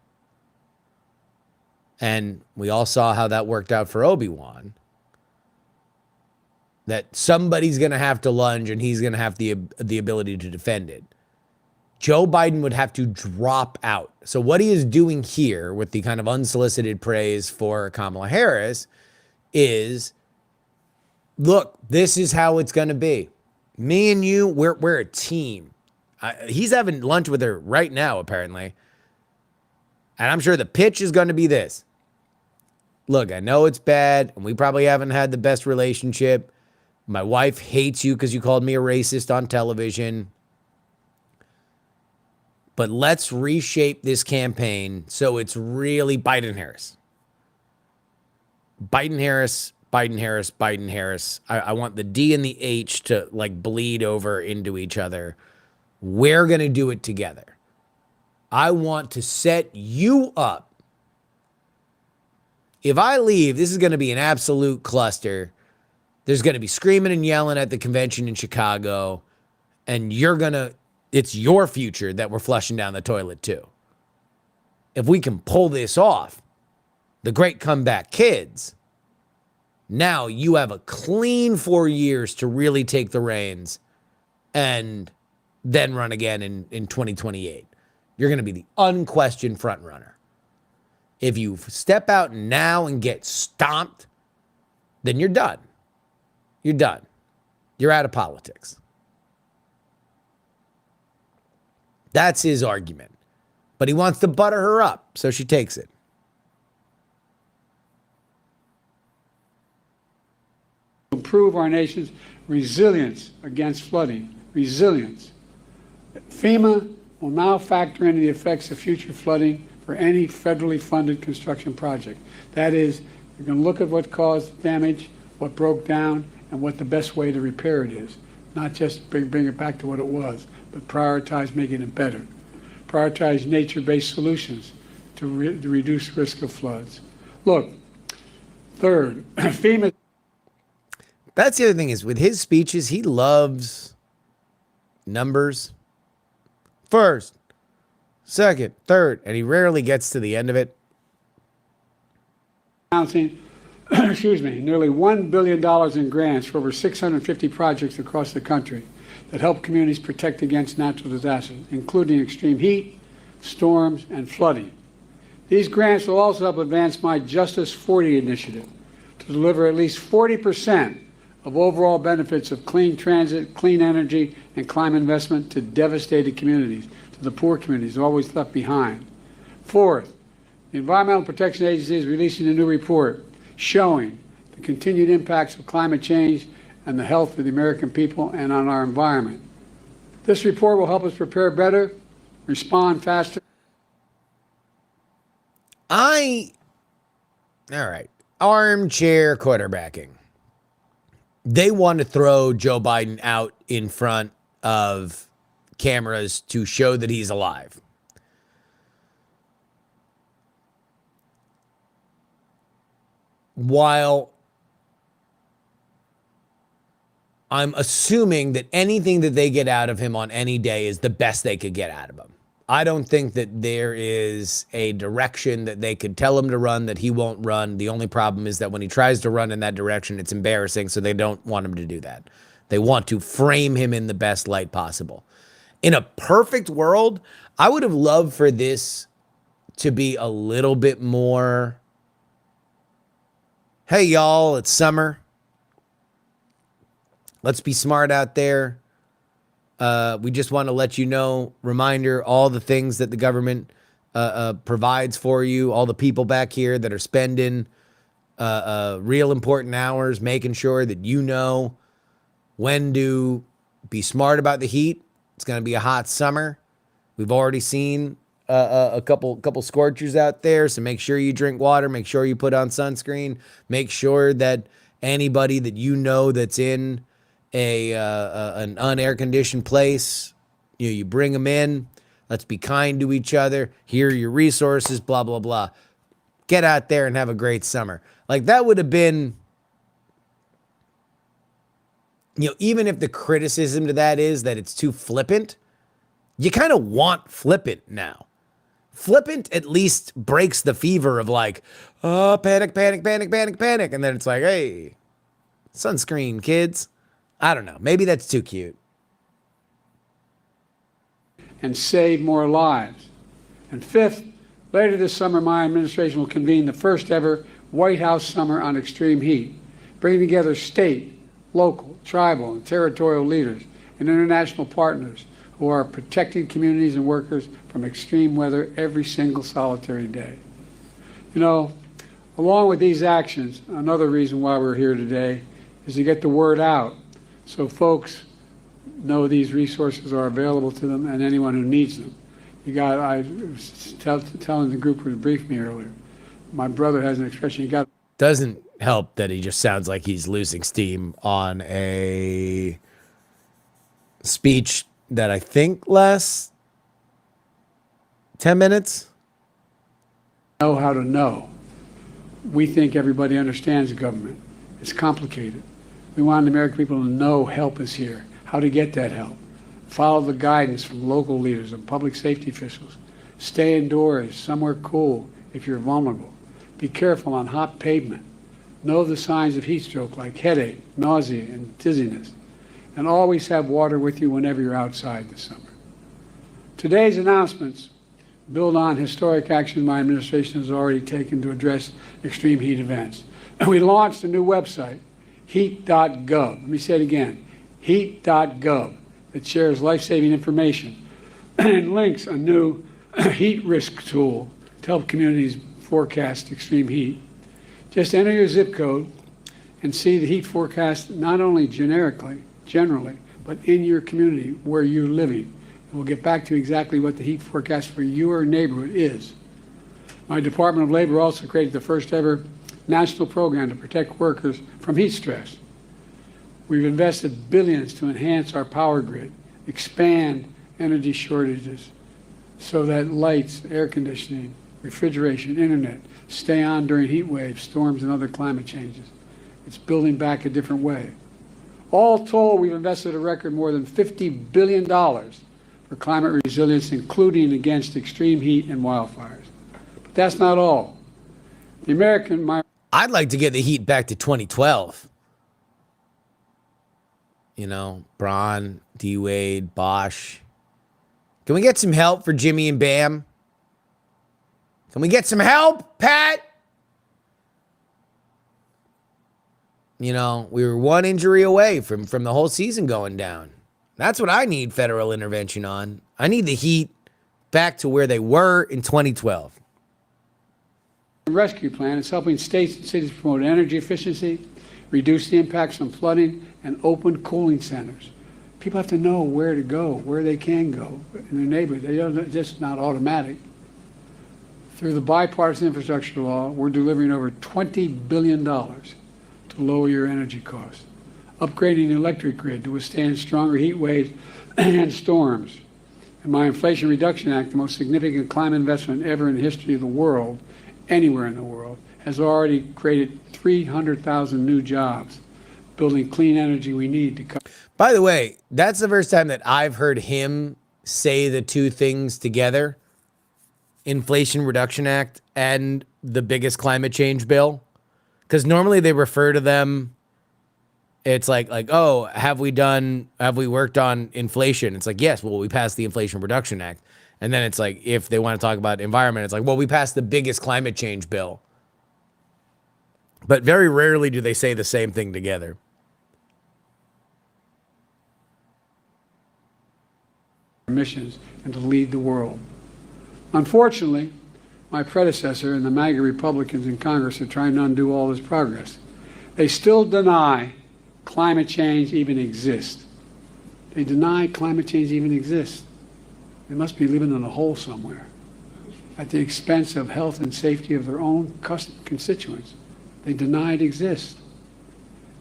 And we all saw how that worked out for Obi-Wan. That somebody's going to have to lunge and he's going to have the ability to defend it. Joe Biden would have to drop out. So what he is doing here with the kind of unsolicited praise for Kamala Harris is, look, this is how it's going to be. Me and you, we're a team. He's having lunch with her right now, apparently. And I'm sure the pitch is going to be this. Look, I know it's bad, and we probably haven't had the best relationship. My wife hates you because you called me a racist on television. But let's reshape this campaign so it's really Biden-Harris. Biden-Harris, Biden-Harris, Biden-Harris. I want the D and the H to like bleed over into each other. We're going to do it together. I want to set you up. If I leave, this is going to be an absolute cluster. There's going to be screaming and yelling at the convention in Chicago, and it's your future that we're flushing down the toilet too. If we can pull this off, the great comeback kids, now you have a clean 4 years to really take the reins and then run again in 2028. You're going to be the unquestioned front runner. If you step out now and get stomped, then you're done. You're done. You're out of politics. That's his argument. But he wants to butter her up, so she takes it. Improve our nation's resilience against flooding. Resilience. FEMA will now factor in the effects of future flooding for any federally funded construction project. That is, you're going to look at what caused damage, what broke down, and what the best way to repair it is. Not just bring it back to what it was, but prioritize making it better. Prioritize nature-based solutions to reduce risk of floods. Look, third, FEMA. That's the other thing is with his speeches, he loves numbers. First, second, third, and he rarely gets to the end of it. Announcing, nearly $1 billion in grants for over 650 projects across the country that help communities protect against natural disasters, including extreme heat, storms, and flooding. These grants will also help advance my Justice 40 initiative to deliver at least 40% of overall benefits of clean transit, clean energy, and climate investment to devastated communities, to the poor communities always left behind. Fourth, the Environmental Protection Agency is releasing a new report showing the continued impacts of climate change and the health of the American people and on our environment. This report will help us prepare better, respond faster. All right, armchair quarterbacking. They want to throw Joe Biden out in front of cameras to show that he's alive. While I'm assuming that anything that they get out of him on any day is the best they could get out of him. I don't think that there is a direction that they could tell him to run that he won't run. The only problem is that when he tries to run in that direction, it's embarrassing, so they don't want him to do that. They want to frame him in the best light possible. In a perfect world, I would have loved for this to be a little bit more, hey, y'all, it's summer. Let's be smart out there. We just want to let you know, reminder, all the things that the government provides for you, all the people back here that are spending real important hours, making sure that you know when to be smart about the heat. It's going to be a hot summer. We've already seen a couple scorchers out there, so make sure you drink water, make sure you put on sunscreen, make sure that anybody that you know that's in an unair conditioned place, you bring them in. Let's be kind to each other. Here are your resources, blah, blah, blah. Get out there and have a great summer. Like, that would have been, even if the criticism to that is that it's too flippant, you kind of want flippant now. Flippant at least breaks the fever of like, oh, panic, panic, panic, panic, panic. And then it's like, hey, sunscreen, kids. I don't know. Maybe that's too cute. And save more lives. And fifth, later this summer, my administration will convene the first ever White House Summer on Extreme Heat, bringing together state, local, tribal, and territorial leaders and international partners who are protecting communities and workers from extreme weather every single solitary day. Along with these actions, another reason why we're here today is to get the word out so folks know these resources are available to them and anyone who needs them. I was telling the group who briefed me earlier, my brother has an expression, Doesn't help that he just sounds like he's losing steam on a speech that I think lasts 10 minutes. Know how to know. We think everybody understands government. It's complicated. We want the American people to know help is here, how to get that help. Follow the guidance from local leaders and public safety officials. Stay indoors, somewhere cool if you're vulnerable. Be careful on hot pavement. Know the signs of heat stroke like headache, nausea, and dizziness. And always have water with you whenever you're outside this summer. Today's announcements build on historic action my administration has already taken to address extreme heat events. We launched a new website, heat.gov. Let me say it again, heat.gov, that shares life-saving information and links a new heat risk tool to help communities forecast extreme heat. Just enter your zip code and see the heat forecast not only generally, but in your community where you're living. And we'll get back to exactly what the heat forecast for your neighborhood is. My Department of Labor also created the first ever national program to protect workers from heat stress. We've invested billions to enhance our power grid, expand energy shortages so that lights, air conditioning, refrigeration, internet stay on during heat waves, storms, and other climate changes. It's building back a different way. All told, we've invested a record more than $50 billion for climate resilience, including against extreme heat and wildfires. But that's not all. I'd like to get the heat back to 2012. Braun, D-Wade, Bosch. Can we get some help for Jimmy and Bam? Can we get some help, Pat? You know, we were one injury away from the whole season going down. That's what I need federal intervention on. I need the Heat back to where they were in 2012. The rescue plan is helping states and cities promote energy efficiency, reduce the impacts from flooding, and open cooling centers. People have to know where to go, where they can go in their neighborhood. It's just not automatic. Through the bipartisan infrastructure law, we're delivering over $20 billion to lower your energy costs, upgrading the electric grid to withstand stronger heat waves and storms. And my Inflation Reduction Act, the most significant climate investment ever in the history of the world, anywhere in the world, has already created 300,000 new jobs, building clean energy we need to cover. By the way, that's the first time that I've heard him say the two things together, Inflation Reduction Act and the biggest climate change bill. Because normally they refer to them, it's like, oh, have we worked on inflation? It's like, yes, well, we passed the Inflation Reduction Act. And then it's like, if they want to talk about environment, it's like, well, we passed the biggest climate change bill. But very rarely do they say the same thing together. Emissions and to lead the world. Unfortunately, my predecessor and the MAGA Republicans in Congress are trying to undo all this progress. They still deny climate change even exists. They deny climate change even exists. They must be living in a hole somewhere at the expense of health and safety of their own constituents. They deny it exists.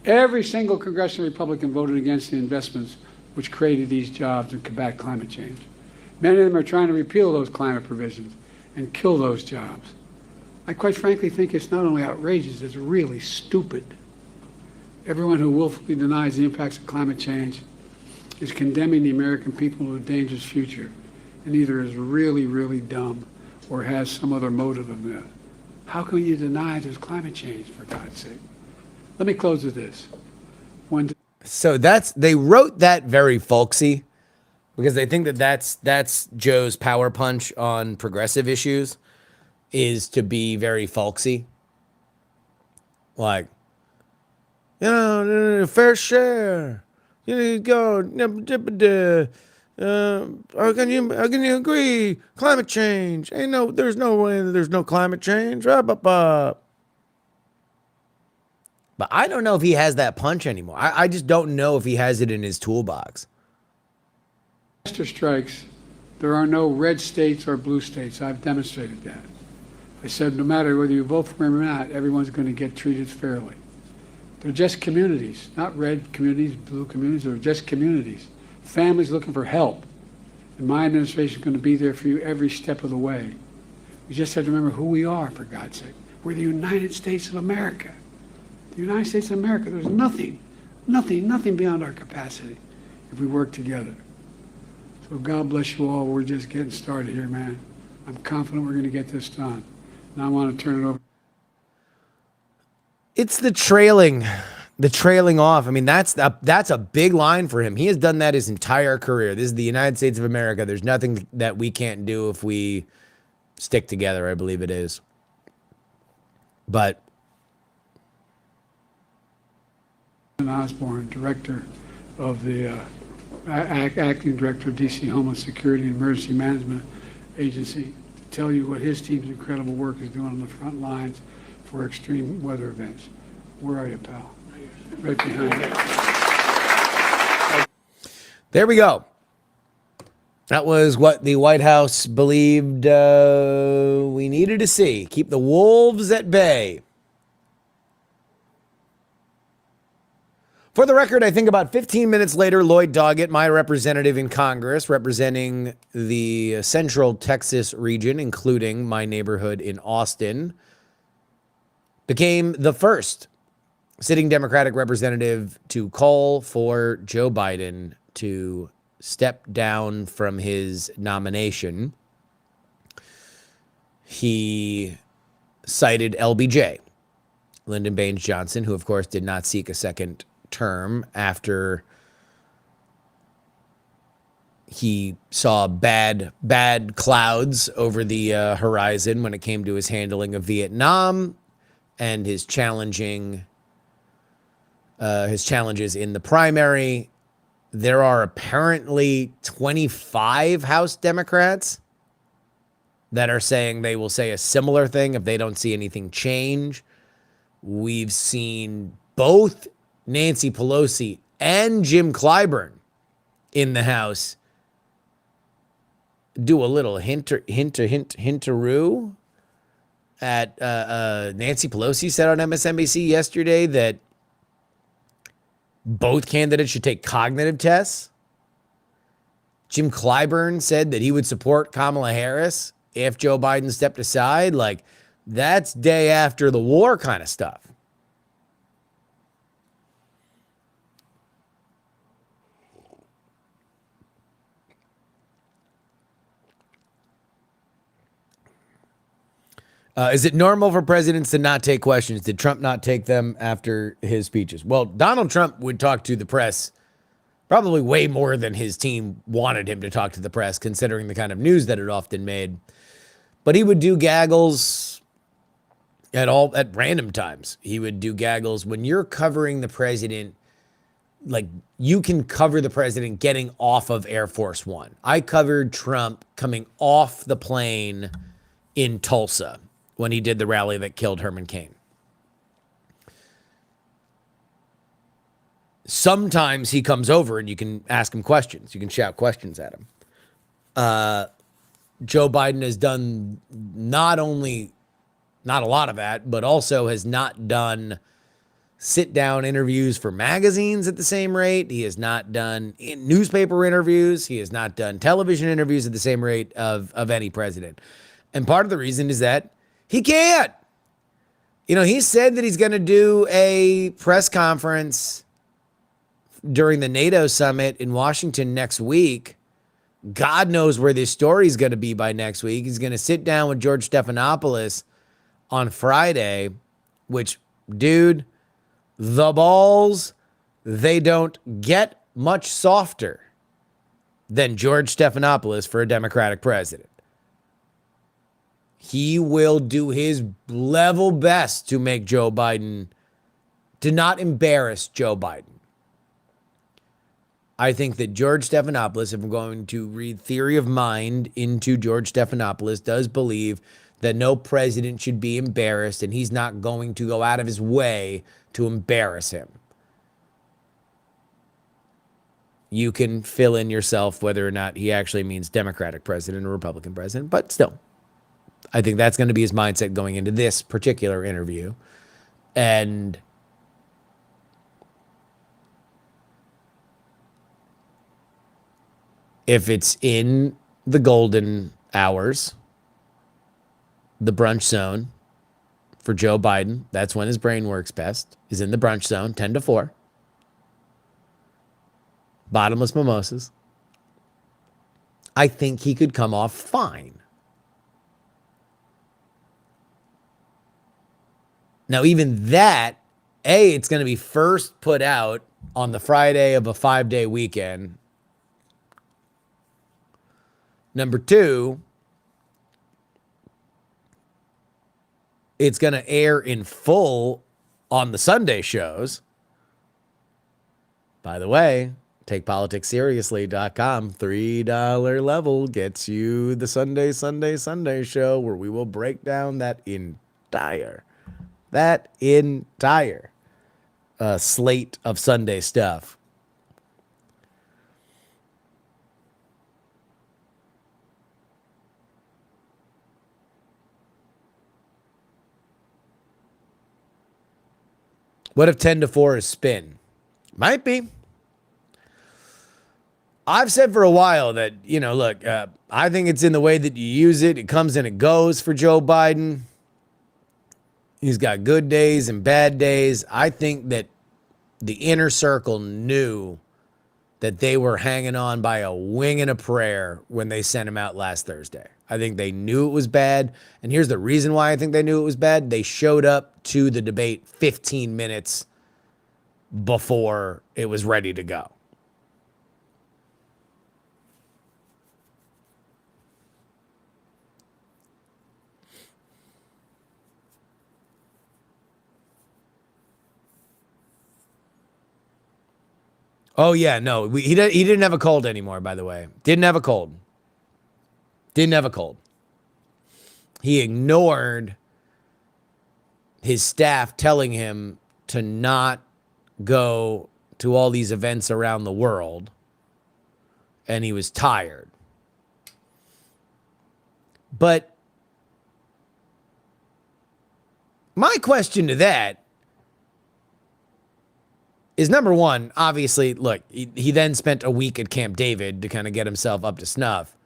Every single congressional Republican voted against the investments which created these jobs and combat climate change. Many of them are trying to repeal those climate provisions and kill those jobs. I quite frankly think it's not only outrageous, it's really stupid. Everyone who willfully denies the impacts of climate change is condemning the American people to a dangerous future, and either is really, really dumb or has some other motive of that. How can you deny there's climate change, for God's sake? Let me close with this. So they wrote that very folksy because they think that that's Joe's power punch on progressive issues, is to be very folksy. Like, you know, fair share. You go, how can you agree? Climate change. There's no way that there's no climate change. But I don't know if he has that punch anymore. I just don't know if he has it in his toolbox. Disaster strikes, there are no red states or blue states. I've demonstrated that. I said no matter whether you vote for him or not, everyone's going to get treated fairly. They're just communities, not red communities, blue communities. They're just communities. Families looking for help. And my administration is going to be there for you every step of the way. We just have to remember who we are, for God's sake. We're the United States of America. The United States of America, there's nothing beyond our capacity if we work together. So God bless you all. We're just getting started here, man. I'm confident we're going to get this done. Now I want to turn it over. It's the trailing off. I mean, that's a big line for him. He has done that his entire career. This is the United States of America. There's nothing that we can't do if we stick together, I believe it is. But Osborne, director of the acting director of DC Homeland Security and Emergency Management Agency, to tell you what his team's incredible work is doing on the front lines for extreme weather events. Where are you, pal? Right behind you. There we go. That was what the White House believed we needed to see. Keep the wolves at bay. For the record, I think about 15 minutes later, Lloyd Doggett, my representative in Congress, representing the Central Texas region, including my neighborhood in Austin, became the first sitting Democratic representative to call for Joe Biden to step down from his nomination. He cited LBJ, Lyndon Baines Johnson, who, of course, did not seek a second term after he saw bad clouds over the horizon when it came to his handling of Vietnam and his challenging his challenges in the primary. There are apparently 25 House Democrats that are saying they will say a similar thing if they don't see anything change. We've seen both Nancy Pelosi and Jim Clyburn in the House do a little hinteroo at Nancy Pelosi said on MSNBC yesterday that both candidates should take cognitive tests. Jim Clyburn said that he would support Kamala Harris if Joe Biden stepped aside. Like, that's day after the war kind of stuff. Is it normal for presidents to not take questions? Did Trump not take them after his speeches? Well, Donald Trump would talk to the press probably way more than his team wanted him to talk to the press, considering the kind of news that it often made. But he would do gaggles at random times. He would do gaggles when you're covering the president. Like, you can cover the president getting off of Air Force One. I covered Trump coming off the plane in Tulsa when he did the rally that killed Herman Cain. Sometimes he comes over and you can ask him questions. You can shout questions at him. Joe Biden has done not a lot of that, but also has not done sit-down interviews for magazines at the same rate. He has not done newspaper interviews. He has not done television interviews at the same rate of any president. And part of the reason is that he can't. He said that he's going to do a press conference during the NATO summit in Washington next week. God knows where this story is going to be by next week. He's going to sit down with George Stephanopoulos on Friday, which, dude, the balls, they don't get much softer than George Stephanopoulos for a Democratic president. He will do his level best to make Joe Biden, to not embarrass Joe Biden. I think that George Stephanopoulos, if I'm going to read theory of mind into George Stephanopoulos, does believe that no president should be embarrassed, and he's not going to go out of his way to embarrass him. You can fill in yourself whether or not he actually means Democratic president or Republican president, but still, I think that's going to be his mindset going into this particular interview. And if it's in the golden hours, the brunch zone for Joe Biden, that's when his brain works best, is in the brunch zone, 10 to 4. Bottomless mimosas. I think he could come off fine. Now, even that, it's going to be first put out on the Friday of a 5-day weekend. Number two, it's going to air in full on the Sunday shows. By the way, TakePoliticsSeriously.com, $3 level gets you the Sunday show, where we will break down that entire slate of Sunday stuff. What if 10 to 4 is spin? Might be. I've said for a while that, look, I think it's in the way that you use it. It comes and it goes for Joe Biden. He's got good days and bad days. I think that the inner circle knew that they were hanging on by a wing and a prayer when they sent him out last Thursday. I think they knew it was bad. And here's the reason why I think they knew it was bad. They showed up to the debate 15 minutes before it was ready to go. Oh, yeah, no. He didn't have a cold anymore, by the way. Didn't have a cold. Didn't have a cold. He ignored his staff telling him to not go to all these events around the world, and he was tired. But my question to that is, number one, obviously, look, he then spent a week at Camp David to kind of get himself up to snuff.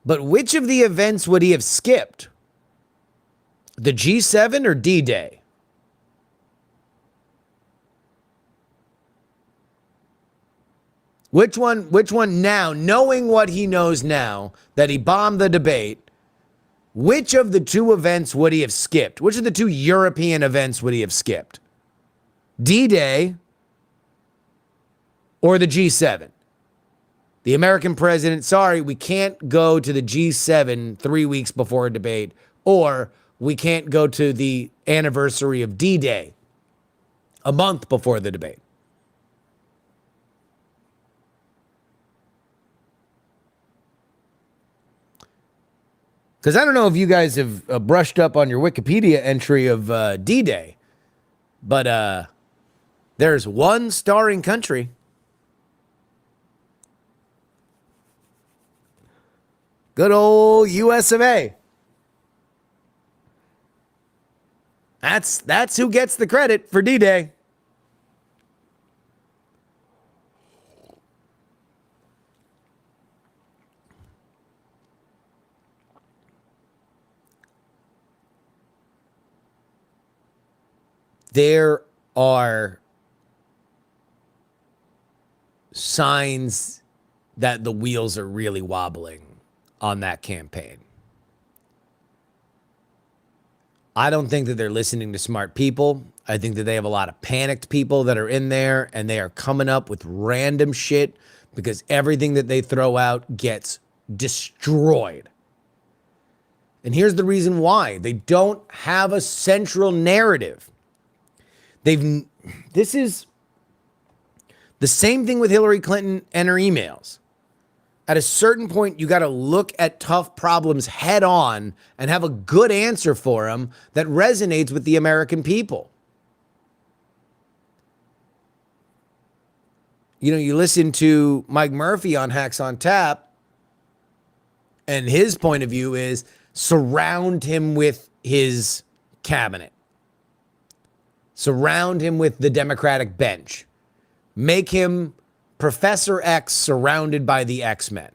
But which of the events would he have skipped? The G7 or D-Day? Which one now, knowing what he knows now, that he bombed the debate, which of the two events would he have skipped? Which of the two European events would he have skipped? D-Day or the G7? The American president, sorry, we can't go to the G7 3 weeks before a debate, or we can't go to the anniversary of D-Day a month before the debate. Because I don't know if you guys have brushed up on your Wikipedia entry of D-Day, but there's one starring country. Good old US of A. That's who gets the credit for D-Day. There are signs that the wheels are really wobbling on that campaign. I don't think that they're listening to smart people. I think that they have a lot of panicked people that are in there, and they are coming up with random shit because everything that they throw out gets destroyed. And here's the reason why. They don't have a central narrative. This is the same thing with Hillary Clinton and her emails. At a certain point, you got to look at tough problems head on and have a good answer for them that resonates with the American people. You know, you listen to Mike Murphy on Hacks on Tap, and his point of view is surround him with his cabinet. Surround him with the Democratic bench. Make him Professor X surrounded by the X-Men.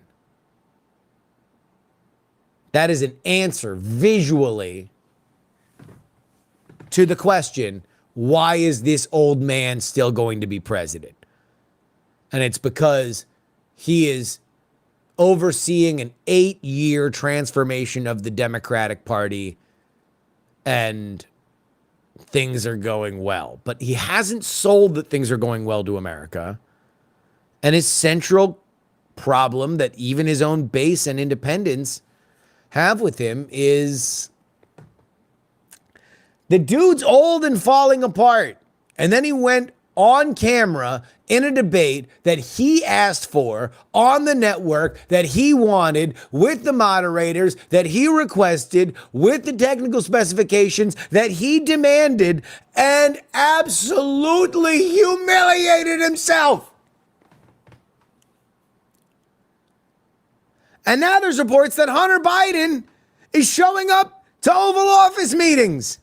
That is an answer visually to the question, why is this old man still going to be president? And it's because he is overseeing an 8-year transformation of the Democratic Party, and things are going well. But he hasn't sold that things are going well to America. And his central problem that even his own base and independents have with him is the dude's old and falling apart. And then he went on camera in a debate that he asked for on the network, that he wanted, with the moderators, that he requested, with the technical specifications that he demanded, and absolutely humiliated himself. And now there's reports that Hunter Biden is showing up to Oval Office meetings.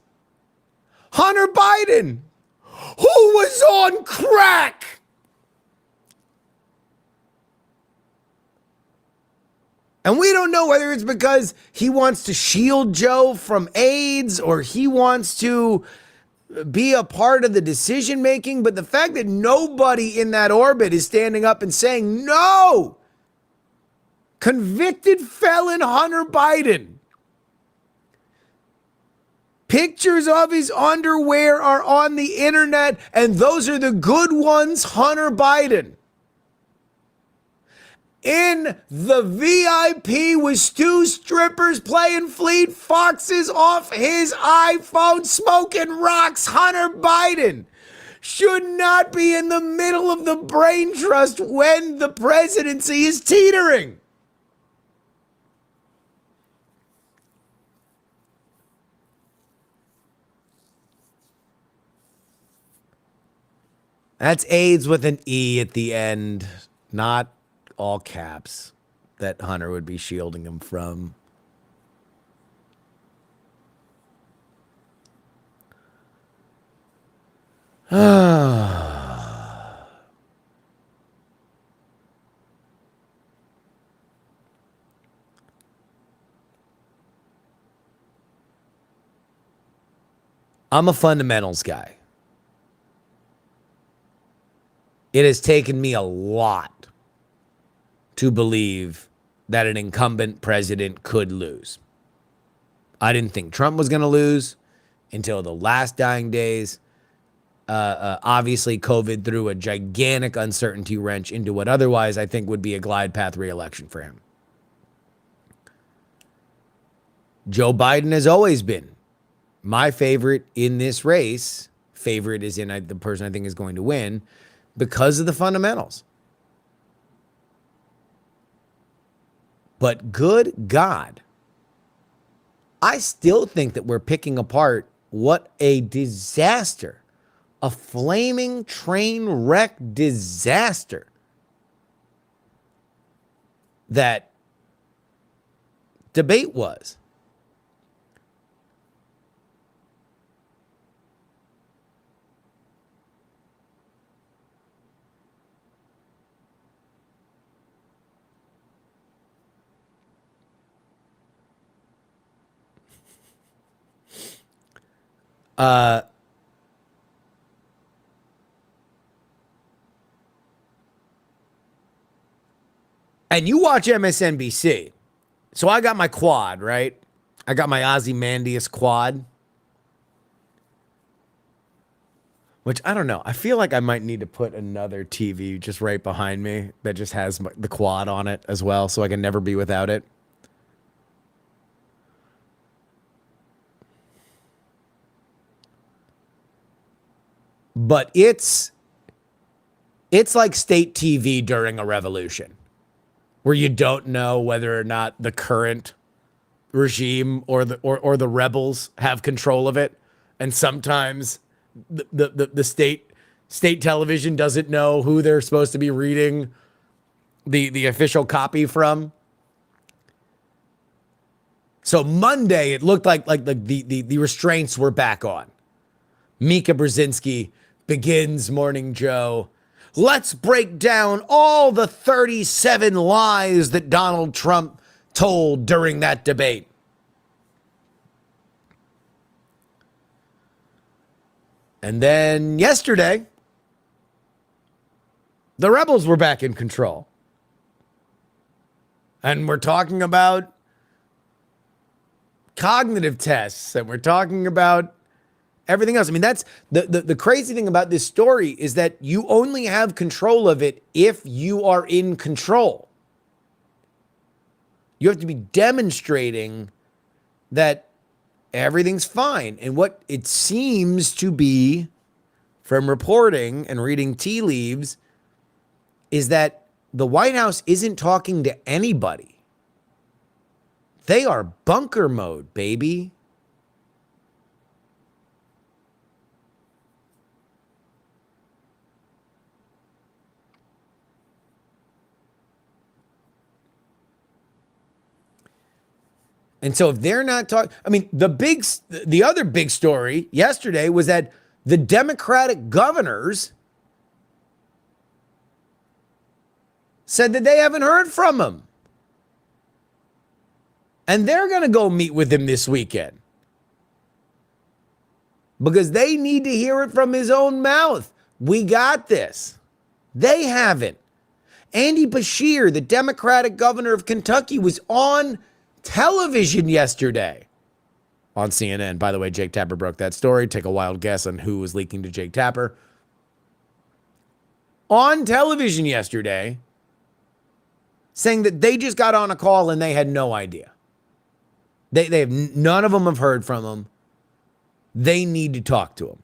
Hunter Biden, who was on crack. And we don't know whether it's because he wants to shield Joe from AIDS or he wants to be a part of the decision making. But the fact that nobody in that orbit is standing up and saying, no, convicted felon Hunter Biden. Pictures of his underwear are on the internet, and those are the good ones, Hunter Biden. In the VIP with 2 strippers playing Fleet Foxes off his iPhone, smoking rocks, Hunter Biden. should not be in the middle of the brain trust when the presidency is teetering. That's AIDS with an E at the end, not all caps that Hunter would be shielding him from. I'm a fundamentals guy. It has taken me a lot to believe that an incumbent president could lose. I didn't think Trump was going to lose until the last dying days. Obviously, COVID threw a gigantic uncertainty wrench into what otherwise I think would be a glide path re-election for him. Joe Biden has always been my favorite in this race. Favorite is in the person I think is going to win because of the fundamentals. But good God, I still think that we're picking apart what a disaster, a flaming train wreck disaster that debate was. And you watch MSNBC. So I got my quad, right? I got my Ozymandias quad. Which, I don't know. I feel like I might need to put another TV just right behind me that just has the quad on it as well, so I can never be without it. But it's like state TV during a revolution, where you don't know whether or not the current regime or the rebels have control of it, and sometimes the state television doesn't know who they're supposed to be reading the official copy from. So Monday, it looked like the restraints were back on. Mika Brzezinski begins Morning Joe. Let's break down all the 37 lies that Donald Trump told during that debate. And then yesterday, the rebels were back in control. And we're talking about cognitive tests, and we're talking about everything else. I mean, that's the crazy thing about this story is that you only have control of it if you are in control. You have to be demonstrating that everything's fine. And what it seems to be from reporting and reading tea leaves is that the White House isn't talking to anybody. They are bunker mode, baby. And so if they're not talking, I mean, the other big story yesterday was that the Democratic governors said that they haven't heard from him. And they're going to go meet with him this weekend because they need to hear it from his own mouth. We got this. They haven't. Andy Beshear, the Democratic governor of Kentucky, was on television yesterday on CNN. By the way, Jake Tapper broke that story. Take a wild guess on who was leaking to Jake Tapper. On television yesterday, saying that they just got on a call and they had no idea. They have none of them have heard from him. They need to talk to him.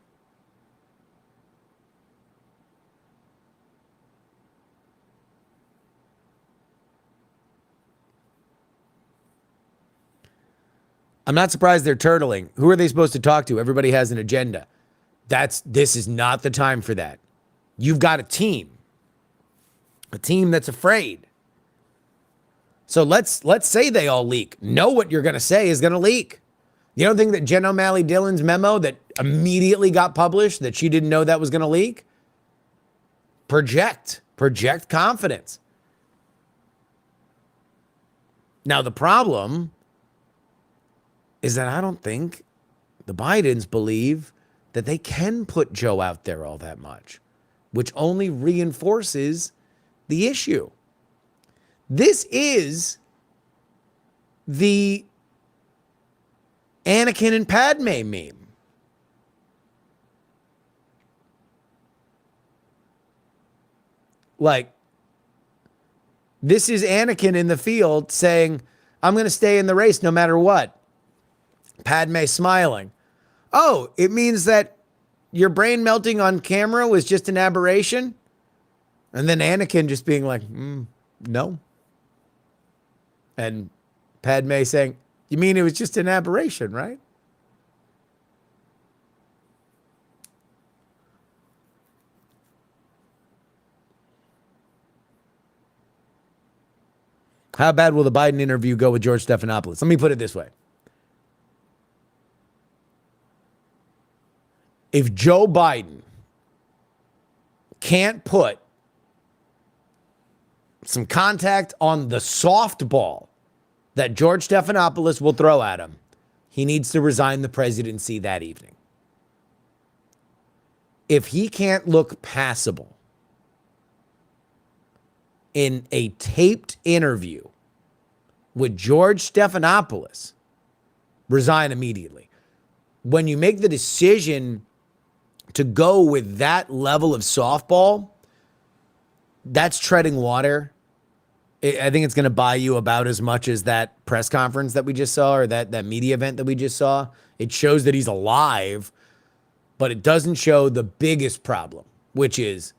I'm not surprised they're turtling. Who are they supposed to talk to? Everybody has an agenda. This is not the time for that. You've got a team that's afraid. So let's say they all leak. Know what you're going to say is going to leak. You don't think that Jen O'Malley Dillon's memo that immediately got published, that she didn't know that was going to leak? Project confidence. Now, the problem is that I don't think the Bidens believe that they can put Joe out there all that much, which only reinforces the issue. This is the Anakin and Padme meme. Like, this is Anakin in the field saying, I'm going to stay in the race no matter what. Padme smiling. Oh, it means that your brain melting on camera was just an aberration? And then Anakin just being like, no. And Padme saying, you mean it was just an aberration, right? How bad will the Biden interview go with George Stephanopoulos? Let me put it this way. If Joe Biden can't put some contact on the softball that George Stephanopoulos will throw at him, he needs to resign the presidency that evening. If he can't look passable in a taped interview with George Stephanopoulos, resign immediately. When you make the decision to go with that level of softball, that's treading water. I think it's going to buy you about as much as that press conference that we just saw, or that media event that we just saw. It shows that he's alive, but it doesn't show the biggest problem, which is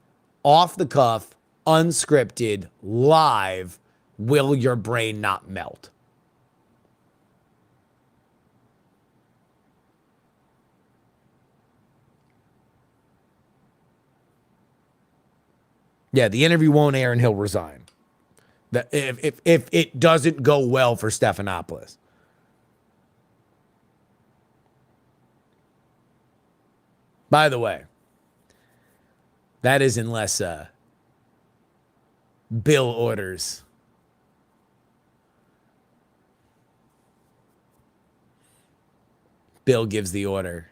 off the cuff, unscripted, live, will your brain not melt? Yeah, the interview won't air and he'll resign. If it doesn't go well for Stephanopoulos. By the way, that is unless Bill orders. Bill gives the order.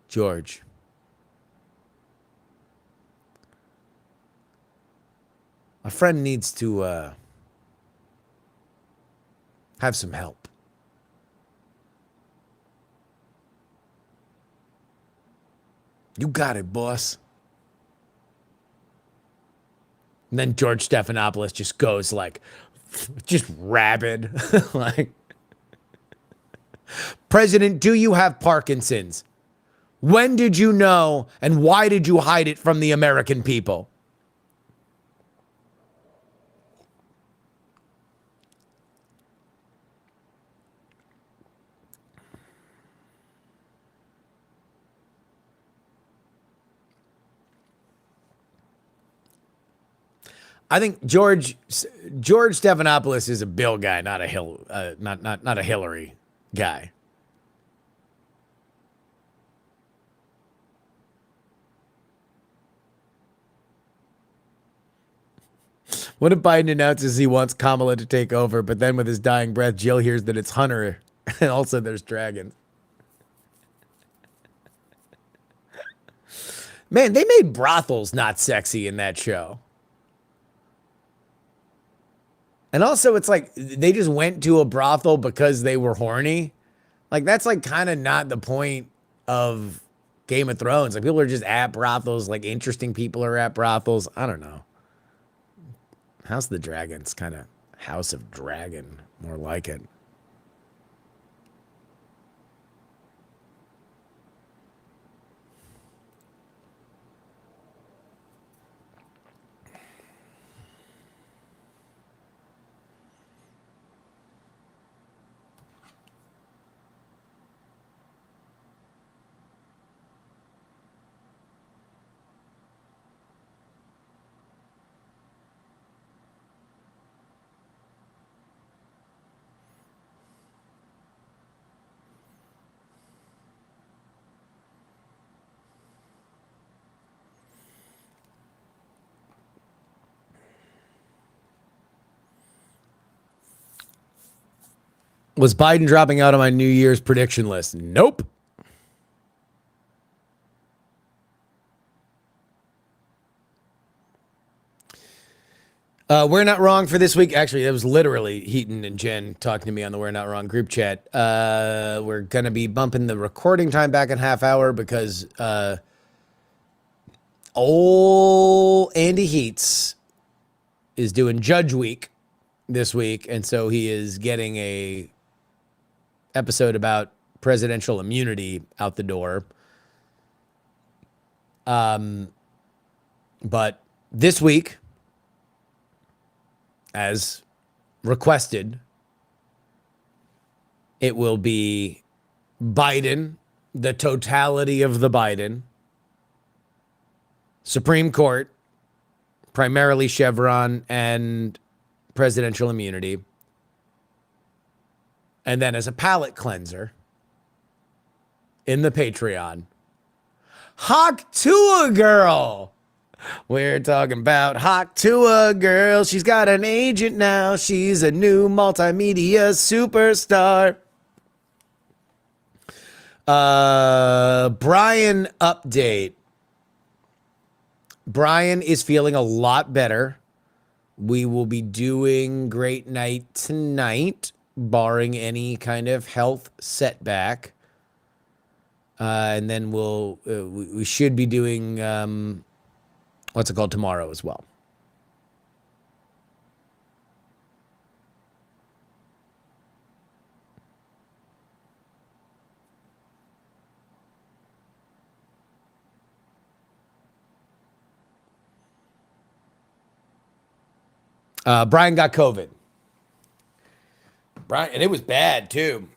George, a friend needs to have some help. You got it, boss. And then George Stephanopoulos just goes like, just rabid. Like, President, do you have Parkinson's? When did you know, and why did you hide it from the American people? I think George Stephanopoulos is a Bill guy, not a Hillary guy. What if Biden announces he wants Kamala to take over, but then with his dying breath, Jill hears that it's Hunter, and also there's dragons? Man, they made brothels not sexy in that show. And also, it's like they just went to a brothel because they were horny. Like, that's like kind of not the point of Game of Thrones. Like, people are just at brothels. Like, interesting people are at brothels. I don't know. House of the Dragons, kind of House of Dragon, more like it. Was Biden dropping out on my New Year's prediction list? Nope. We're not wrong for this week. Actually, that was literally Heaton and Jen talking to me on the We're Not Wrong group chat. We're going to be bumping the recording time back in half hour because old Andy Heats is doing Judge Week this week, and so he is getting a episode about presidential immunity out the door. But this week, as requested, it will be Biden, the totality of the Biden, Supreme Court, primarily Chevron and presidential immunity, and then as a palate cleanser in the Patreon, Hawk Tuah girl. We're talking about Hawk Tuah girl. She's got an agent now. She's a new multimedia superstar. Brian update. Brian is feeling a lot better. We will be doing Great Night tonight, barring any kind of health setback. And then we should be doing what's it called tomorrow as well. Brian got COVID. And it was bad too.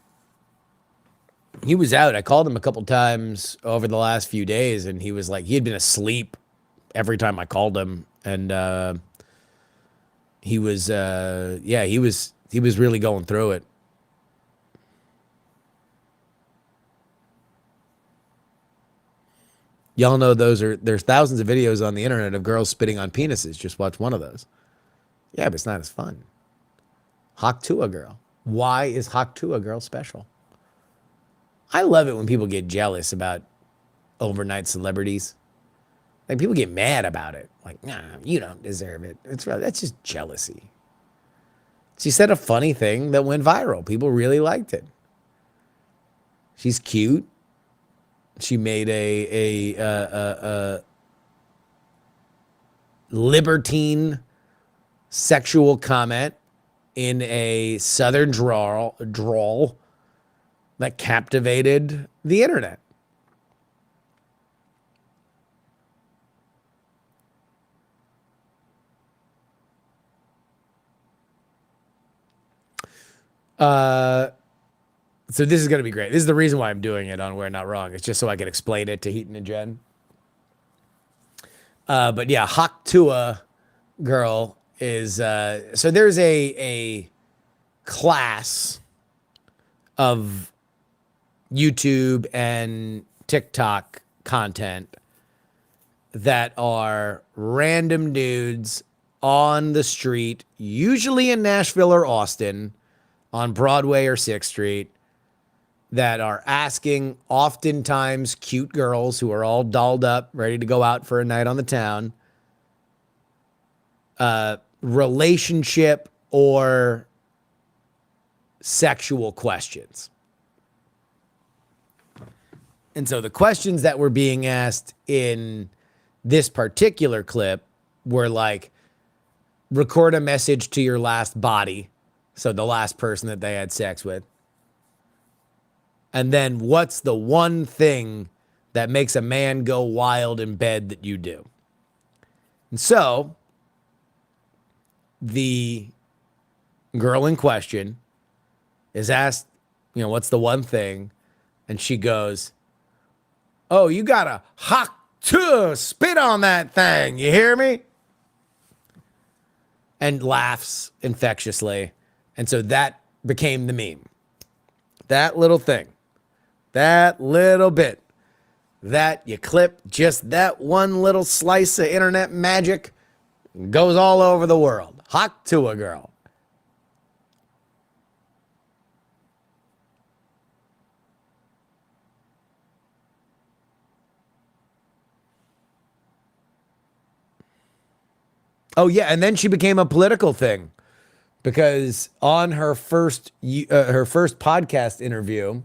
He was out. I called him a couple times over the last few days, and he was like, he had been asleep every time I called him, and he was really going through it. Y'all know there's thousands of videos on the internet of girls spitting on penises. Just watch one of those. Yeah, but it's not as fun. Hawk Tuah girl. Why is Hawk Tuah girl special? I love it when people get jealous about overnight celebrities. Like, people get mad about it. Like, nah, you don't deserve it. That's just jealousy. She said a funny thing that went viral. People really liked it. She's cute. She made a libertine sexual comment in a southern drawl that captivated the internet. So this is going to be great. This is the reason why I'm doing it on We're Not Wrong. It's just so I can explain it to Heaton and Jen. But yeah, Hawk Tuah girl is, so there's a class of YouTube and TikTok content that are random dudes on the street, usually in Nashville or Austin, on Broadway or 6th Street, that are asking oftentimes cute girls who are all dolled up, ready to go out for a night on the town, relationship or sexual questions. And so the questions that were being asked in this particular clip were like, record a message to your last body, so the last person that they had sex with. And then, what's the one thing that makes a man go wild in bed that you do? And so, the girl in question is asked, what's the one thing? And she goes, oh, you got a Hawk Tuah spit on that thing. You hear me? And laughs infectiously. And so that became the meme. That little thing. That little bit. That you clip just that one little slice of internet magic goes all over the world. Hawk Tuah girl. Oh, yeah. And then she became a political thing because on her first podcast interview,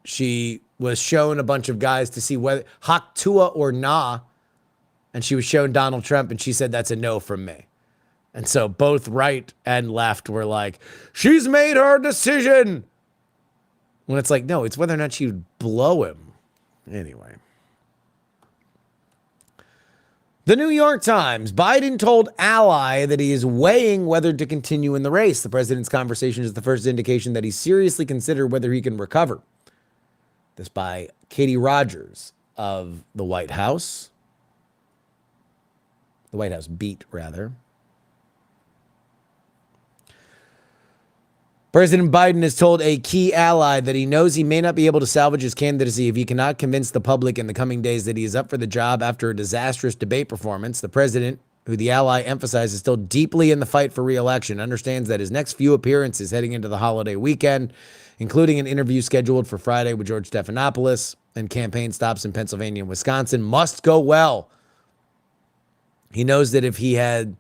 she was shown a bunch of guys to see whether Hawk Tuah or nah. And she was shown Donald Trump, and she said, that's a no from me. And so both right and left were like, she's made her decision. When it's like, no, it's whether or not she would blow him. Anyway. The New York Times, Biden told ally that he is weighing whether to continue in the race. The president's conversation is the first indication that he seriously considered whether he can recover. This by Katie Rogers of the White House. The White House Beat, rather. President Biden has told a key ally that he knows he may not be able to salvage his candidacy if he cannot convince the public in the coming days that he is up for the job after a disastrous debate performance. The president, who the ally emphasizes is still deeply in the fight for re-election, understands that his next few appearances heading into the holiday weekend, including an interview scheduled for Friday with George Stephanopoulos and campaign stops in Pennsylvania and Wisconsin, must go well. He knows that if he had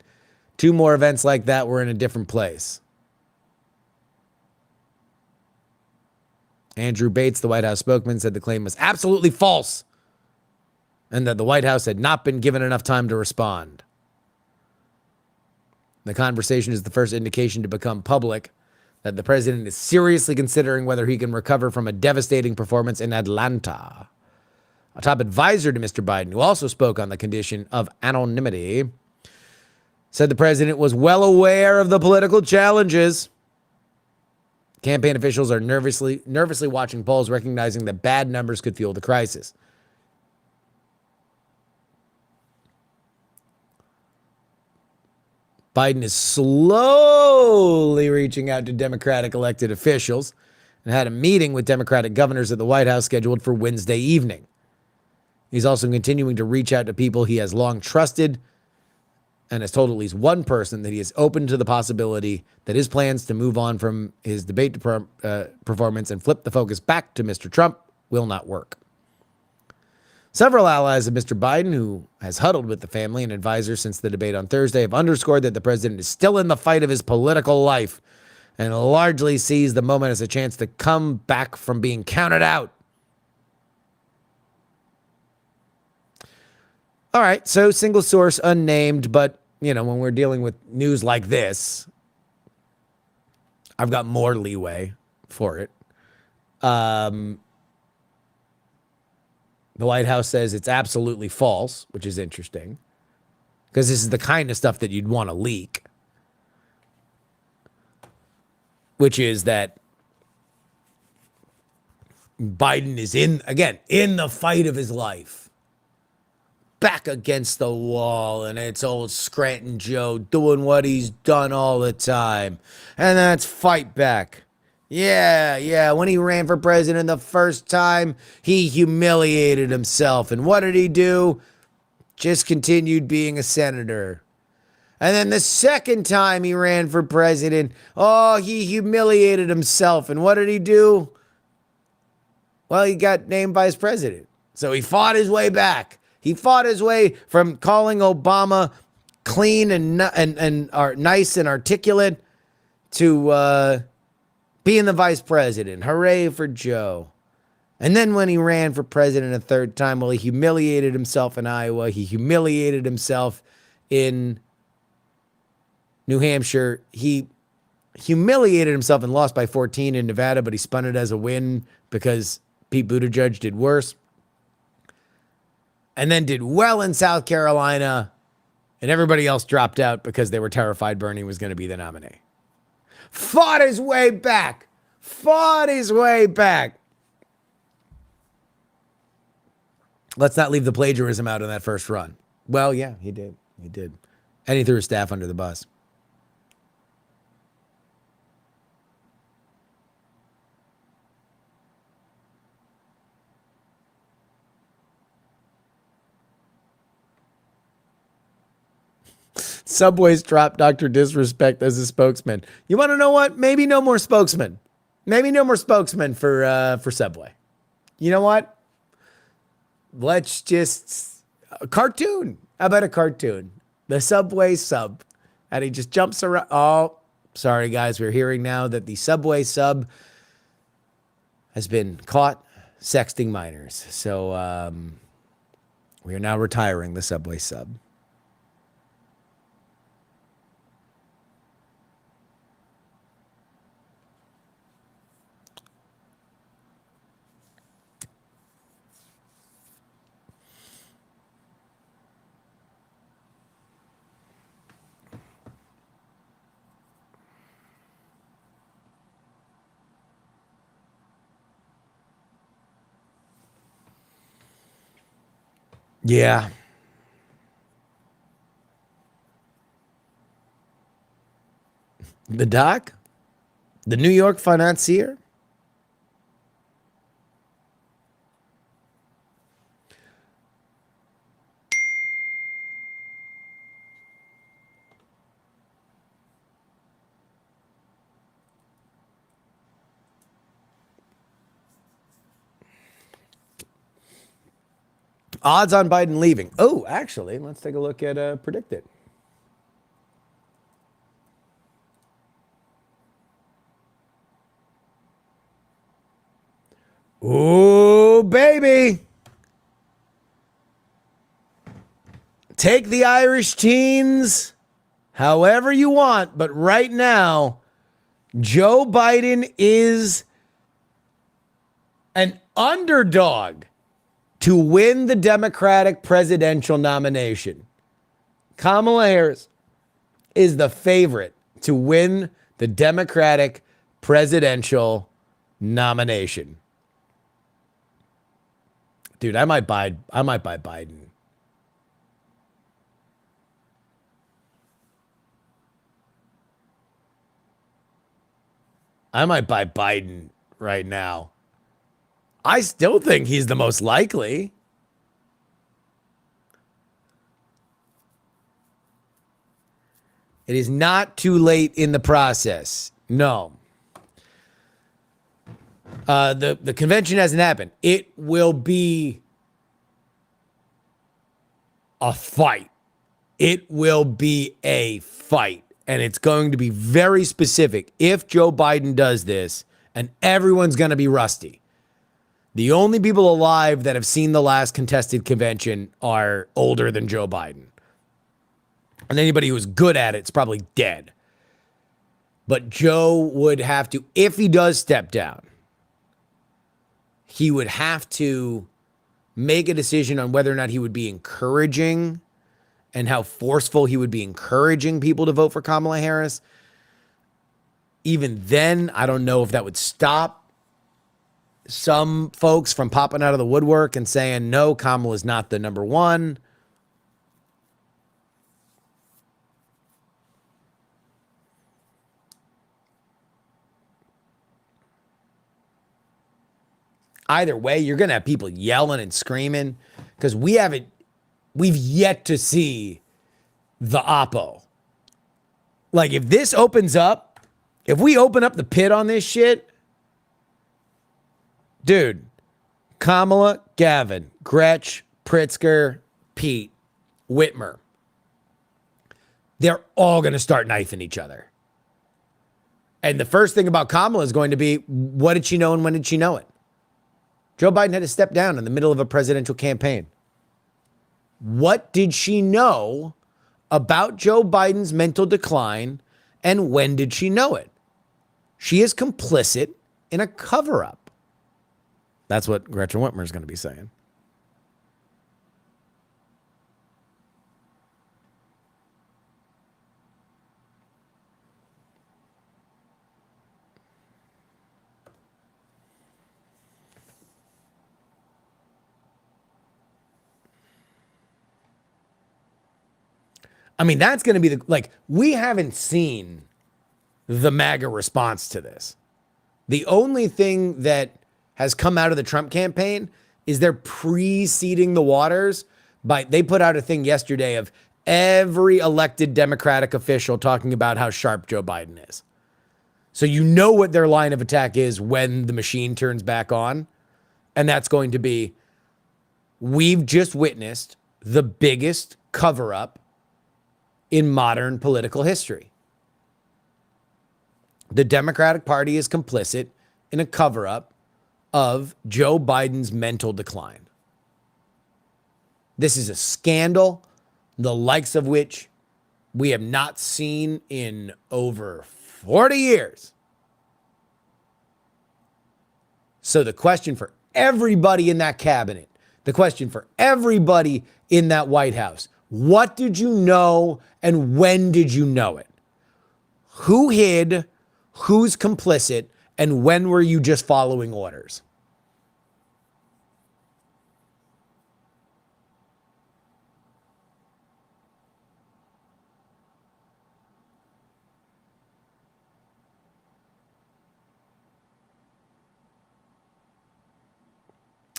two more events like that, we're in a different place. Andrew Bates, the White House spokesman, said the claim was absolutely false and that the White House had not been given enough time to respond. The conversation is the first indication to become public that the president is seriously considering whether he can recover from a devastating performance in Atlanta. A top advisor to Mr. Biden, who also spoke on the condition of anonymity, said the president was well aware of the political challenges. Campaign officials are nervously watching polls, recognizing that bad numbers could fuel the crisis. Biden is slowly reaching out to Democratic elected officials and had a meeting with Democratic governors at the White House scheduled for Wednesday evening. He's also continuing to reach out to people he has long trusted and has told at least one person that he is open to the possibility that his plans to move on from his debate performance and flip the focus back to Mr. Trump will not work. Several allies of Mr. Biden, who has huddled with the family and advisors since the debate on Thursday, have underscored that the president is still in the fight of his political life and largely sees the moment as a chance to come back from being counted out. All right, so single source, unnamed, but, you know, when we're dealing with news like this, I've got more leeway for it. The White House says it's absolutely false, which is interesting, because this is the kind of stuff that you'd want to leak, which is that Biden is in the fight of his life. Back against the wall, and it's old Scranton Joe doing what he's done all the time. And that's fight back. Yeah. When he ran for president the first time, he humiliated himself. And what did he do? Just continued being a senator. And then the second time he ran for president, he humiliated himself. And what did he do? Well, he got named vice president. So he fought his way back. He fought his way from calling Obama clean and nice and articulate to being the vice president. Hooray for Joe. And then when he ran for president a third time, well, he humiliated himself in Iowa. He humiliated himself in New Hampshire. He humiliated himself and lost by 14 in Nevada, but he spun it as a win because Pete Buttigieg did worse. And then did well in South Carolina, and everybody else dropped out because they were terrified Bernie was going to be the nominee. Fought his way back. Let's not leave the plagiarism out in that first run. Well, yeah, he did. And he threw his staff under the bus. Subway's dropped Dr. Disrespect as a spokesman. You want to know what? Maybe no more spokesman. Maybe no more spokesman for Subway. You know what? Let's just a cartoon. How about a cartoon? The Subway sub. And he just jumps around. Oh, sorry, guys. We're hearing now that the Subway sub has been caught sexting minors. So we are now retiring the Subway sub. Yeah. The doc? The New York financier? Odds on Biden leaving. Oh, actually, let's take a look at predicted. Oh, baby. Take the Irish teens however you want, but right now, Joe Biden is an underdog to win the Democratic presidential nomination. Kamala Harris is the favorite to win the Democratic presidential nomination. Dude, I might buy Biden. I might buy Biden right now. I still think he's the most likely. It is not too late in the process. No. The convention hasn't happened. It will be a fight. It will be a fight. And it's going to be very specific if Joe Biden does this, and everyone's going to be rusty. The only people alive that have seen the last contested convention are older than Joe Biden. And anybody who's good at it's probably dead. But Joe would have to, if he does step down, he would have to make a decision on whether or not he would be encouraging and how forceful he would be encouraging people to vote for Kamala Harris. Even then, I don't know if that would stop some folks from popping out of the woodwork and saying, no, Kamala is not the number one. Either way, you're going to have people yelling and screaming because we've yet to see the oppo. Like if this opens up, if we open up the pit on this shit, dude, Kamala, Gavin, Gretch, Pritzker, Pete, Whitmer, they're all going to start knifing each other. And the first thing about Kamala is going to be, what did she know and when did she know it? Joe Biden had to step down in the middle of a presidential campaign. What did she know about Joe Biden's mental decline and when did she know it? She is complicit in a cover-up. That's what Gretchen Whitmer is going to be saying. I mean, that's going to be we haven't seen the MAGA response to this. The only thing that has come out of the Trump campaign is they're preceding the waters they put out a thing yesterday of every elected Democratic official talking about how sharp Joe Biden is. So you know what their line of attack is when the machine turns back on. And that's going to be, we've just witnessed the biggest cover-up in modern political history. The Democratic Party is complicit in a cover-up of Joe Biden's mental decline. This is a scandal, the likes of which we have not seen in over 40 years. So the question for everybody in that cabinet, the question for everybody in that White House, what did you know and when did you know it? Who hid, who's complicit, and when were you just following orders?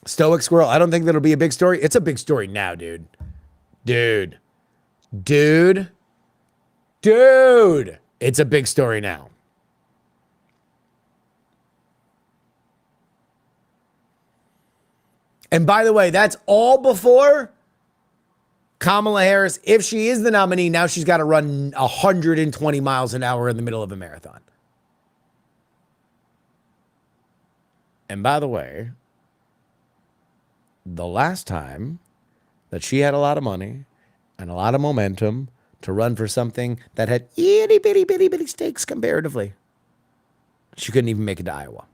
Stoic Squirrel, I don't think that'll be a big story. It's a big story now, dude. Dude. It's a big story now. And by the way, that's all before Kamala Harris, if she is the nominee, now she's got to run 120 miles an hour in the middle of a marathon. And by the way, the last time that she had a lot of money and a lot of momentum to run for something that had itty bitty stakes comparatively, she couldn't even make it to Iowa.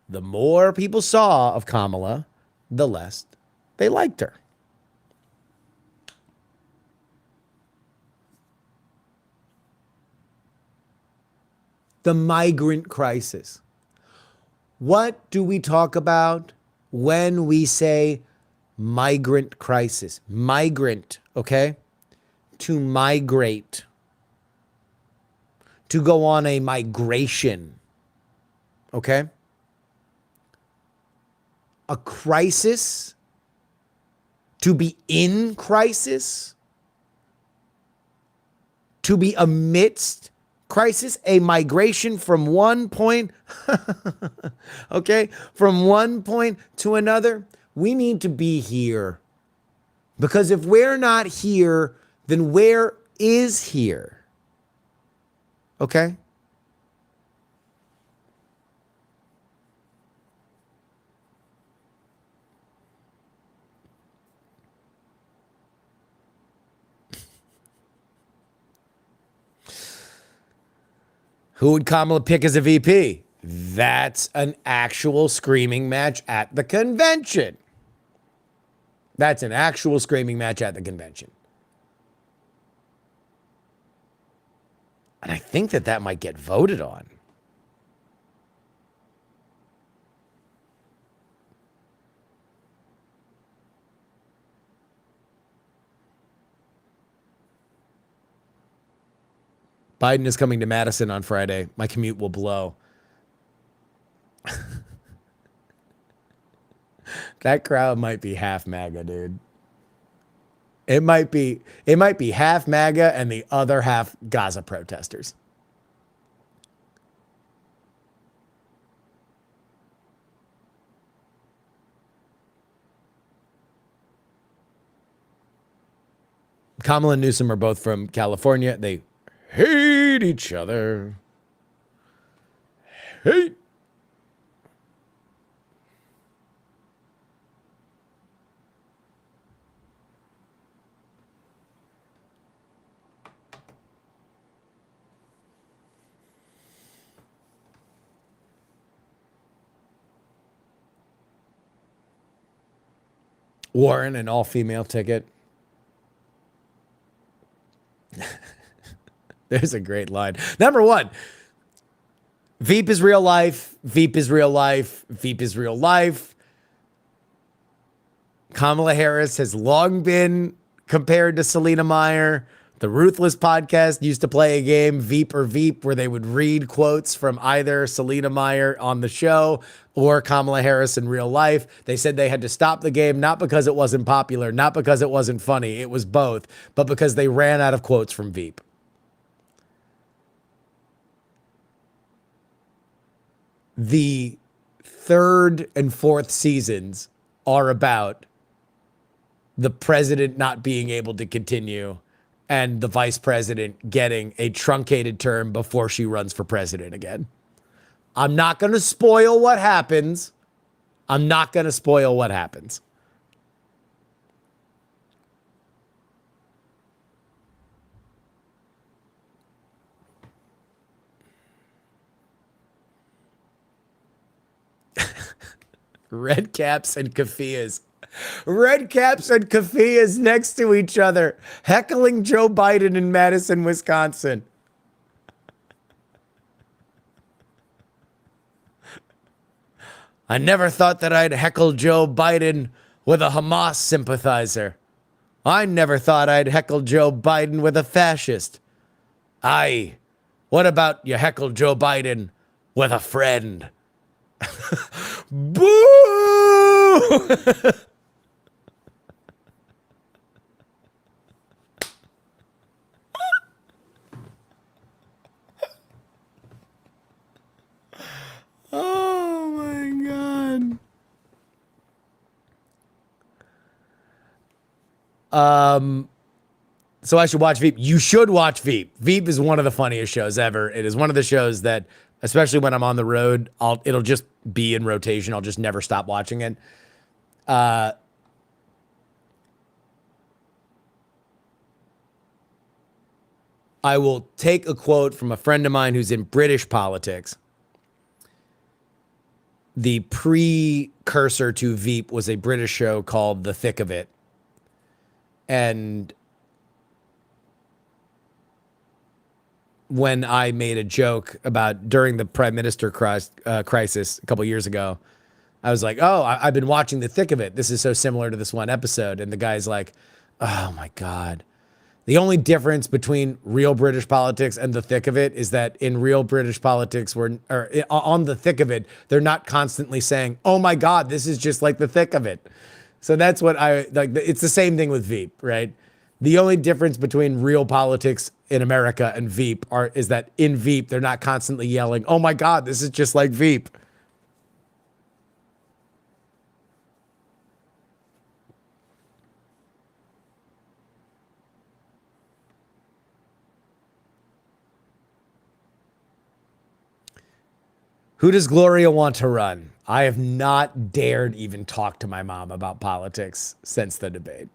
The more people saw of Kamala, the less they liked her. The migrant crisis. What do we talk about when we say migrant crisis? Migrant, okay? To migrate. To go on a migration, okay? A crisis. To be in crisis. To be amidst crisis, a migration from one point, okay, from one point to another. We need to be here. Because if we're not here, then where is here? Okay? Who would Kamala pick as a VP? That's an actual screaming match at the convention. That's an actual screaming match at the convention. And I think that might get voted on. Biden is coming to Madison on Friday. My commute will blow. That crowd might be half MAGA, dude. It might be half MAGA and the other half Gaza protesters. Kamala and Newsom are both from California. They hate each other. Hate. Warren, an all-female ticket. There's a great line. Number one, Veep is real life. Veep is real life. Veep is real life. Kamala Harris has long been compared to Selena Meyer. The Ruthless podcast used to play a game, Veep or Veep, where they would read quotes from either Selena Meyer on the show or Kamala Harris in real life. They said they had to stop the game, not because it wasn't popular, not because it wasn't funny. It was both, but because they ran out of quotes from Veep. The third and fourth seasons are about the president not being able to continue and the vice president getting a truncated term before she runs for president again. I'm not going to spoil what happens. I'm not going to spoil what happens. Red caps and keffiyehs. Red caps and keffiyehs next to each other, heckling Joe Biden in Madison, Wisconsin. I never thought that I'd heckle Joe Biden with a Hamas sympathizer. I never thought I'd heckle Joe Biden with a fascist. Aye, what about you heckle Joe Biden with a friend? Boo! Oh my God. So I should watch Veep. You should watch Veep. Veep is one of the funniest shows ever. It is one of the shows that, especially when I'm on the road, it'll just be in rotation. I'll just never stop watching it. I will take a quote from a friend of mine who's in British politics. The precursor to Veep was a British show called The Thick of It. And when I made a joke about during the prime minister crisis a couple years ago, I was like, oh, I've been watching The Thick of It. This is so similar to this one episode. And the guy's like, oh my God. The only difference between real British politics and The Thick of It is that in real British politics, on The Thick of It, they're not constantly saying, oh my God, this is just like The Thick of It. So that's what I like. It's the same thing with Veep, right? The only difference between real politics in America and Veep is that in Veep, they're not constantly yelling, oh my God, this is just like Veep. Who does Gloria want to run? I have not dared even talk to my mom about politics since the debate.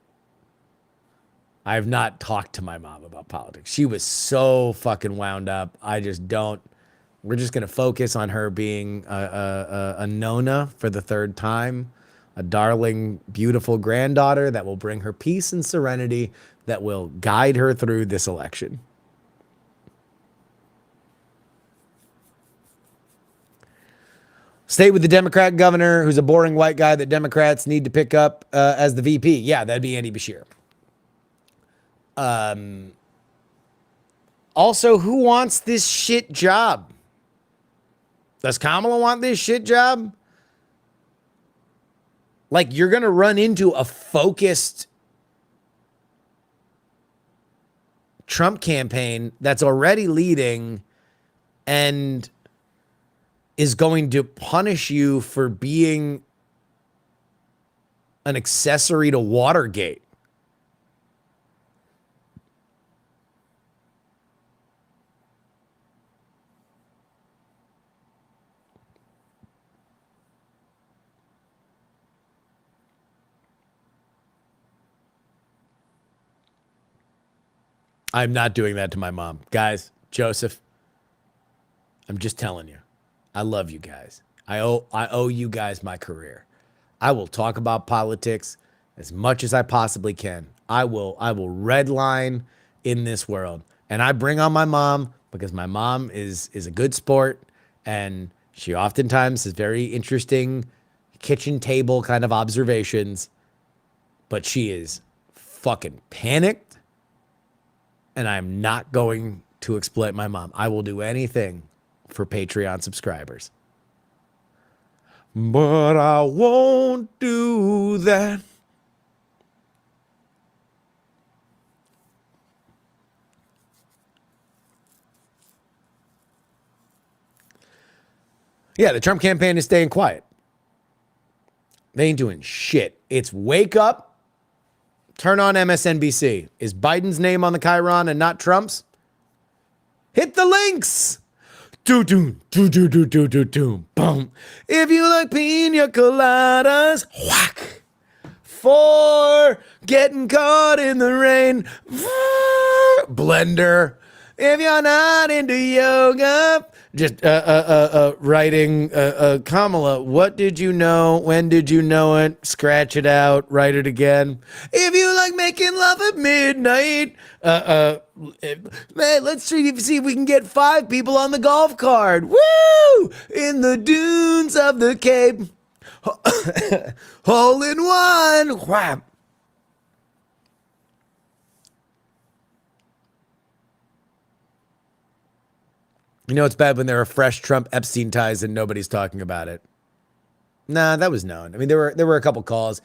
I have not talked to my mom about politics. She was so fucking wound up. I just don't. We're just going to focus on her being a Nona for the third time, a darling, beautiful granddaughter that will bring her peace and serenity, that will guide her through this election. State with the Democrat governor who's a boring white guy that Democrats need to pick up as the VP. Yeah, that'd be Andy Beshear. Also, who wants this shit job? Does Kamala want this shit job? Like, you're going to run into a focused Trump campaign that's already leading and is going to punish you for being an accessory to Watergate. I'm not doing that to my mom. Guys, Joseph, I'm just telling you. I love you guys. I owe you guys my career. I will talk about politics as much as I possibly can. I will redline in this world. And I bring on my mom because my mom is a good sport, and she oftentimes has very interesting kitchen table kind of observations, but she is fucking panicked and I'm not going to exploit my mom. I will do anything for Patreon subscribers. But I won't do that. Yeah, the Trump campaign is staying quiet. They ain't doing shit. It's wake up, turn on MSNBC. Is Biden's name on the Chiron and not Trump's? Hit the links. Do-doom, do-do-do-do-do-doom, boom. If you like pina coladas, whack. For getting caught in the rain, blender. If you're not into yoga, just writing, Kamala, what did you know? When did you know it? Scratch it out, write it again. If you like making love at midnight, man, let's see if we can get 5 people on the golf cart. Woo! In the dunes of the Cape. Hole in one. Wham. You know, it's bad when there are fresh Trump Epstein ties and nobody's talking about it. Nah, that was known. I mean, there were a couple calls.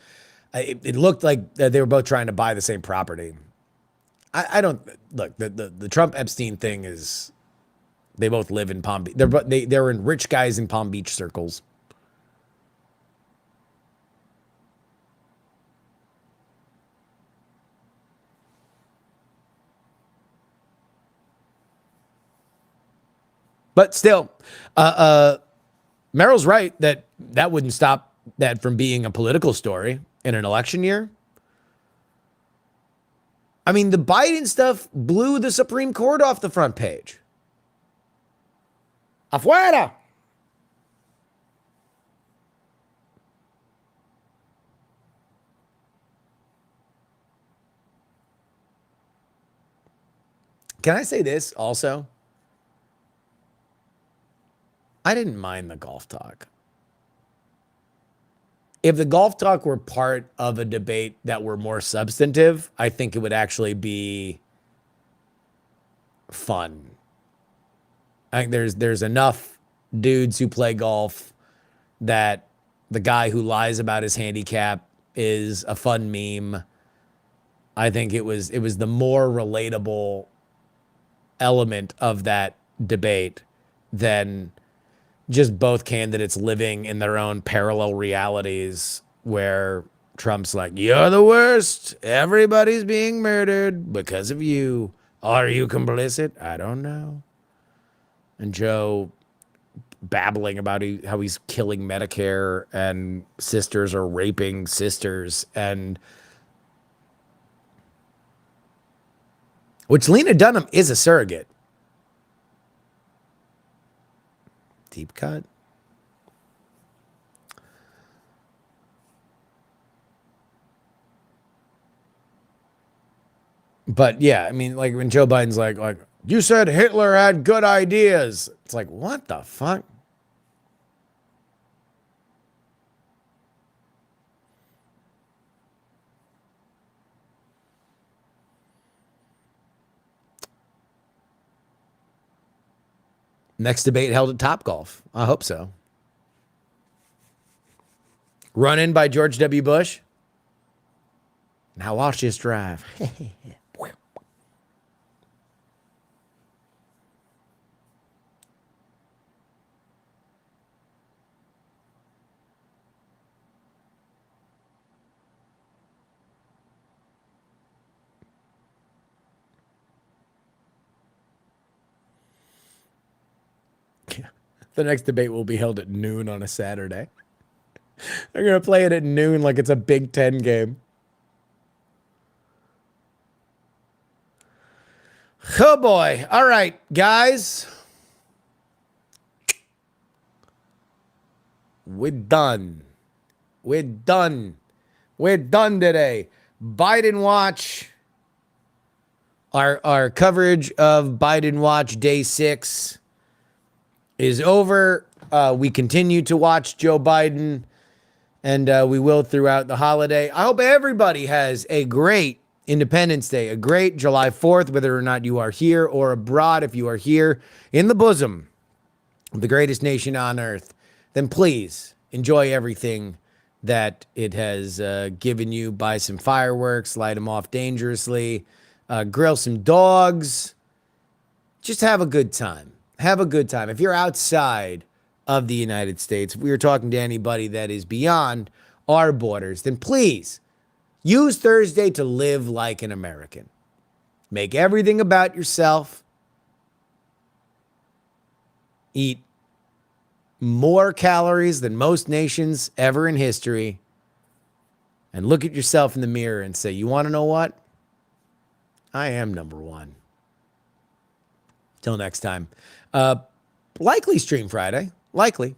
It looked like they were both trying to buy the same property. I don't look, the Trump Epstein thing is, they both live in Palm Beach. They're in rich guys in Palm Beach circles. But still, Merrill's right that wouldn't stop that from being a political story in an election year. I mean, the Biden stuff blew the Supreme Court off the front page. Afuera. Can I say this also? I didn't mind the golf talk. If the golf talk were part of a debate that were more substantive, I think it would actually be fun. I think there's enough dudes who play golf that the guy who lies about his handicap is a fun meme. I think it was the more relatable element of that debate than just both candidates living in their own parallel realities where Trump's like, you're the worst. Everybody's being murdered because of you. Are you complicit? I don't know. And Joe babbling about how he's killing Medicare and sisters are raping sisters. And which Lena Dunham is a surrogate. Deep cut. But yeah, I mean, like when Joe Biden's like, you said Hitler had good ideas. It's like, what the fuck? Next debate held at Topgolf. I hope so. Run in by George W. Bush. Now watch this drive. The next debate will be held at noon on a Saturday. They're going to play it at noon like it's a Big Ten game. Oh boy. All right, guys. We're done. We're done. We're done today. Bidenwatch. Our coverage of Bidenwatch Day 6 is over. We continue to watch Joe Biden, and we will throughout the holiday. I hope everybody has a great Independence Day, a great July 4th, whether or not you are here or abroad. If you are here in the bosom of the greatest nation on earth, then please enjoy everything that it has given you. Buy some fireworks, light them off dangerously, grill some dogs. Just have a good time. Have a good time. If you're outside of the United States, if we were talking to anybody that is beyond our borders, then please use Thursday to live like an American. Make everything about yourself. Eat more calories than most nations ever in history. And look at yourself in the mirror and say, you want to know what? I am number one. Till next time. Likely stream Friday. Likely.